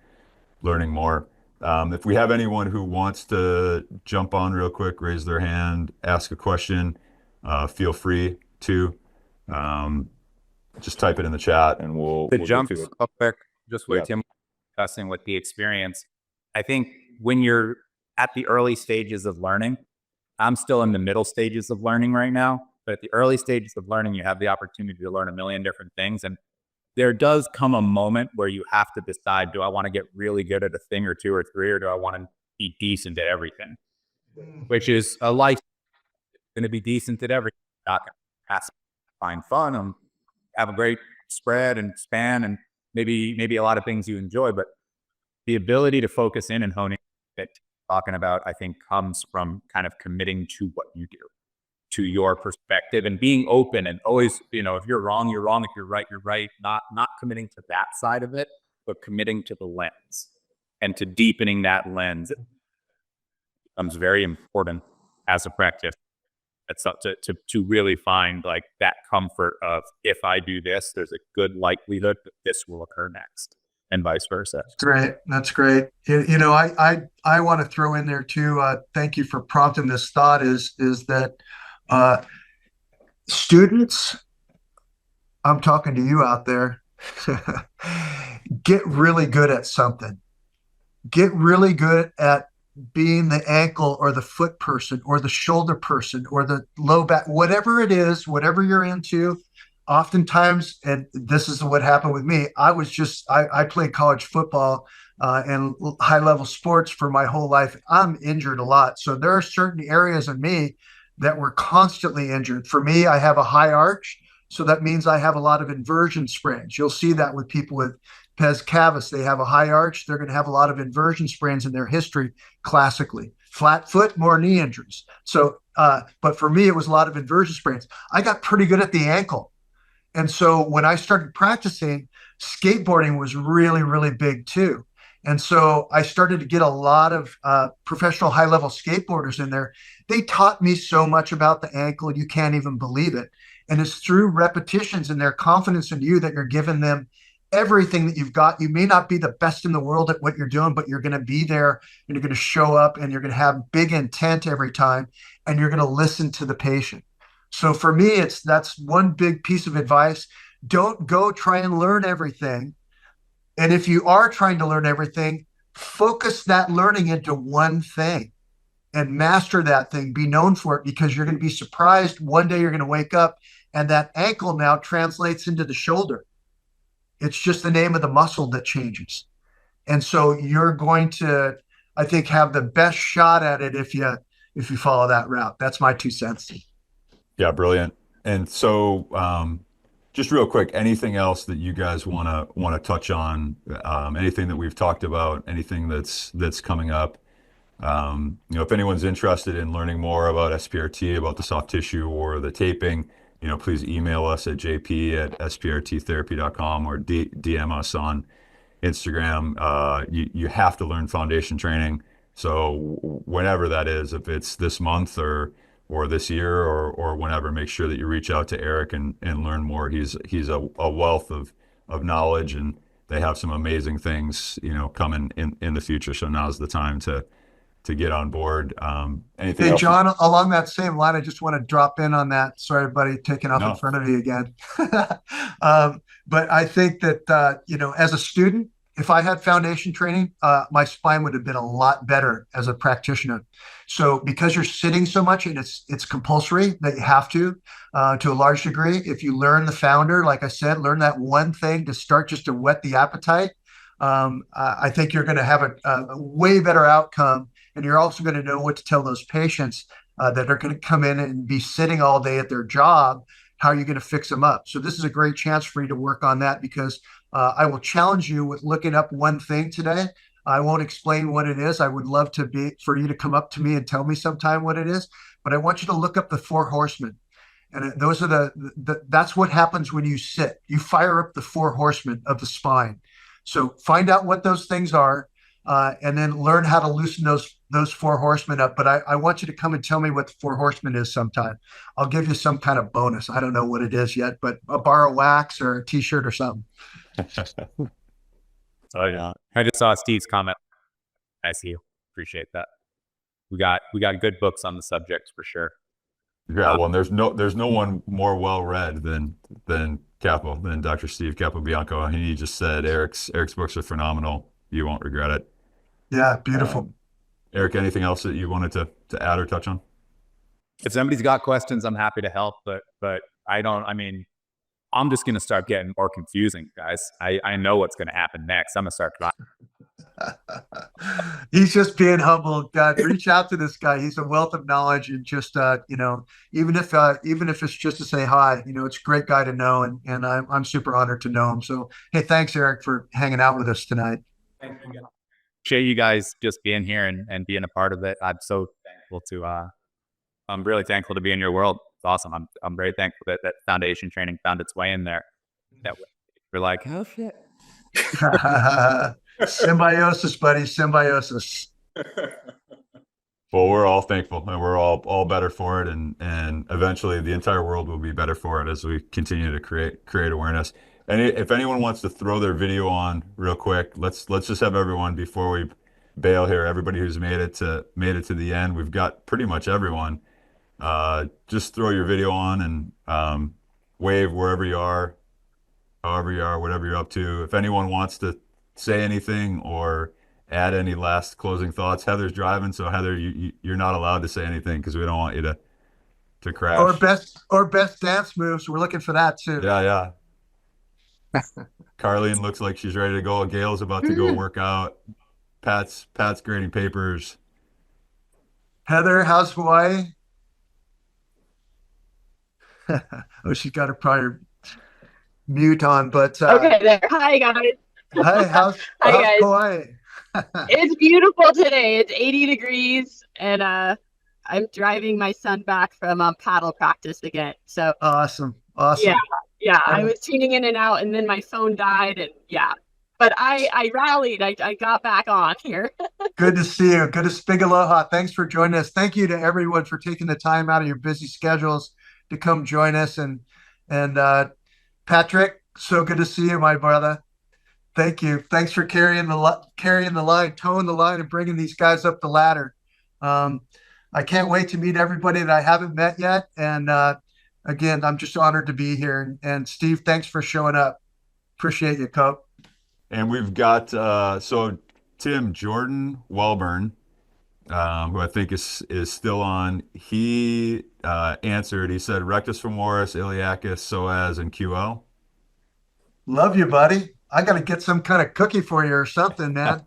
more. If we have anyone who wants to jump on real quick, raise their hand, ask a question, feel free to just type it in the chat and we'll jump get to it. up quick, just with Tim discussing with the experience. I think when you're at the early stages of learning, I'm still in the middle stages of learning right now, but at the early stages of learning, you have the opportunity to learn a million different things. And there does come a moment where you have to decide, do I want to get really good at a thing or two or three, or do I want to be decent at everything? Which is a life going to be decent at everything. Not going to find fun and have a great spread and span and maybe a lot of things you enjoy, but the ability to focus in and hone in that talking about, I think, comes from kind of committing to what you do, to your perspective, and being open and always, if you're wrong, you're wrong. If you're right, you're right. Not committing to that side of it, but committing to the lens and to deepening that lens. It becomes very important as a practice. It's to really find like that comfort of, if I do this, there's a good likelihood that this will occur next, and vice versa. That's great. I want to throw in there too. Thank you for prompting this thought. Is that students? I'm talking to you out there. Get really good at something. Get really good at being the ankle or the foot person or the shoulder person or the low back, whatever it is, whatever you're into. Oftentimes, and this is what happened with me, I played college football and high level sports for my whole life. I'm injured a lot. So there are certain areas of me that were constantly injured. For me, I have a high arch. So that means I have a lot of inversion sprains. You'll see that with people with pes cavus. They have a high arch. They're going to have a lot of inversion sprains in their history classically. Flat foot, more knee injuries. So, but for me, it was a lot of inversion sprains. I got pretty good at the ankle. And so when I started practicing, skateboarding was really, really big too. And so I started to get a lot of professional high-level skateboarders in there. They taught me so much about the ankle, you can't even believe it. And it's through repetitions and their confidence in you that you're giving them everything that you've got. You may not be the best in the world at what you're doing, but you're going to be there and you're going to show up and you're going to have big intent every time and you're going to listen to the patient. So for me, that's one big piece of advice. Don't go try and learn everything. And if you are trying to learn everything, focus that learning into one thing and master that thing. Be known for it, because you're going to be surprised. One day you're going to wake up and that ankle now translates into the shoulder. It's just the name of the muscle that changes. And so you're going to, I think, have the best shot at it if you follow that route. That's my 2 cents. Yeah, brilliant. And so just real quick, anything else that you guys want to touch on? Anything that we've talked about, anything that's coming up? If anyone's interested in learning more about SPRT, about the soft tissue or the taping, please email us at jp@sprttherapy.com or DM us on Instagram. You have to learn foundation training. So whenever that is, if it's this month or this year or whenever, make sure that you reach out to Eric and learn more. He's a wealth of knowledge, and they have some amazing things, coming in the future. So now's the time to get on board. Anything Hey, else? John, along that same line, I just want to drop in on that. Sorry, buddy, taking off No. in front of you again. But I think that, as a student, if I had foundation training, my spine would have been a lot better as a practitioner. So because you're sitting so much, and it's compulsory that you have to a large degree. If you learn the founder, like I said, learn that one thing to start just to whet the appetite. I think you're going to have a way better outcome. And you're also going to know what to tell those patients that are going to come in and be sitting all day at their job. How are you going to fix them up? So this is a great chance for you to work on that, because I will challenge you with looking up one thing today. I won't explain what it is. I would love for you to come up to me and tell me sometime what it is, but I want you to look up the 4 horsemen. And those are that's what happens when you sit. You fire up the 4 horsemen of the spine. So find out what those things are, and then learn how to loosen those 4 horsemen up. But I want you to come and tell me what the 4 horsemen is sometime. I'll give you some kind of bonus. I don't know what it is yet, but a bar of wax or a T-shirt or something. Oh yeah, I just saw Steve's comment. I see you. Appreciate that. We got good books on the subject for sure. Yeah, well, there's no one more well read than Dr. Steve Capobianco. He just said Eric's books are phenomenal. You won't regret it. Yeah, beautiful. Eric, anything else that you wanted to add or touch on? If somebody's got questions, I'm happy to help. But I'm just gonna start getting more confusing, guys. I know what's gonna happen next. I'm gonna start crying. He's just being humble. God, reach out to this guy. He's a wealth of knowledge, and just even if it's just to say hi, it's a great guy to know, and I'm super honored to know him. So hey, thanks, Eric, for hanging out with us tonight. Appreciate you guys just being here and being a part of it. I'm so thankful I'm really thankful to be in your world. It's awesome. I'm very thankful that foundation training found its way in there. That we're like, oh shit. Symbiosis, buddy. Symbiosis. Well, we're all thankful, and we're all better for it, and eventually the entire world will be better for it as we continue to create awareness. And if anyone wants to throw their video on real quick, let's just have everyone, before we bail here, everybody who's made it to the end. We've got pretty much everyone. Just throw your video on and wave wherever you are, however you are, whatever you're up to. If anyone wants to say anything or add any last closing thoughts. Heather's driving, so Heather, you're not allowed to say anything because we don't want you to crash. Or best dance moves. We're looking for that too. Yeah. Carlene looks like she's ready to go. Gail's about to go work out. Pat's grading papers. Heather, how's Hawaii? Oh, she's got her prior mute on, but okay there. Hi guys. Hi, how's Hawaii? It's beautiful today. It's 80 degrees, and I'm driving my son back from paddle practice again. So awesome. Yeah. I was tuning in and out, and then my phone died, and yeah. But I rallied. I got back on here. Good to see you. Good to speak. Aloha. Thanks for joining us. Thank you to everyone for taking the time out of your busy schedules to come join us. And Patrick, so good to see you, my brother. Thank you. Thanks for carrying the line, towing the line, and bringing these guys up the ladder. I can't wait to meet everybody that I haven't met yet. And again, I'm just honored to be here. And Steve, thanks for showing up. Appreciate you, Cope. And we've got so Tim Jordan Welburn, who I think is still on. He answered. He said rectus femoris, iliacus, psoas, and QL. Love you, buddy. I got to get some kind of cookie for you or something, man.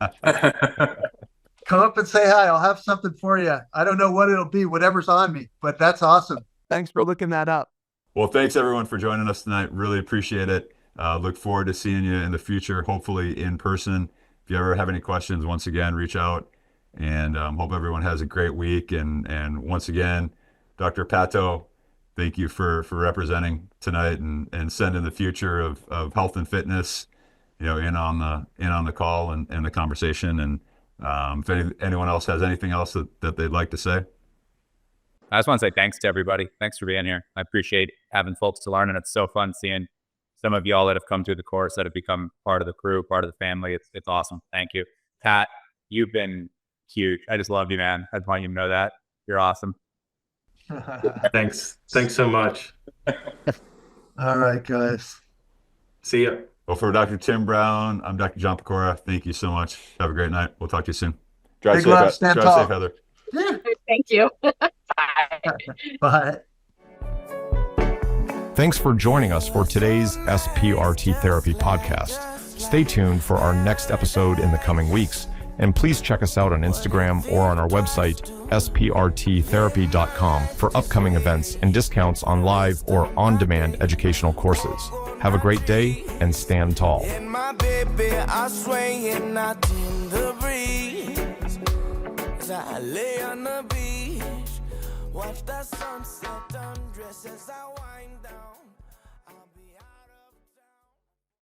Come up and say hi. I'll have something for you. I don't know what it'll be, whatever's on me, but that's awesome. Thanks for looking that up. Well, thanks everyone for joining us tonight. Really appreciate it. Look forward to seeing you in the future, hopefully in person. If you ever have any questions, once again, reach out, and hope everyone has a great week. And once again, Dr. Pato, thank you for representing tonight and sending the future of health and fitness, in on the call and the conversation. And if anyone else has anything else that they'd like to say. I just want to say thanks to everybody. Thanks for being here. I appreciate having folks to learn, and it's so fun seeing some of y'all that have come through the course, that have become part of the crew, part of the family. It's awesome. Thank you. Pat, you've been huge. I just love you, man. I just want you to know that. You're awesome. Thanks so much. All right, guys. See ya. Well, for Dr. Tim Brown, I'm Dr. John Pecora. Thank you so much. Have a great night. We'll talk to you soon. Drive safe, Heather. Thank you. Bye. Thanks for joining us for today's SPRT Therapy Podcast. Stay tuned for our next episode in the coming weeks. And please check us out on Instagram or on our website, SPRTtherapy.com, for upcoming events and discounts on live or on-demand educational courses. Have a great day and stand tall. And my baby, I sway and I tend the breeze as I lay on the beach, watch the sunset undress as I wind down.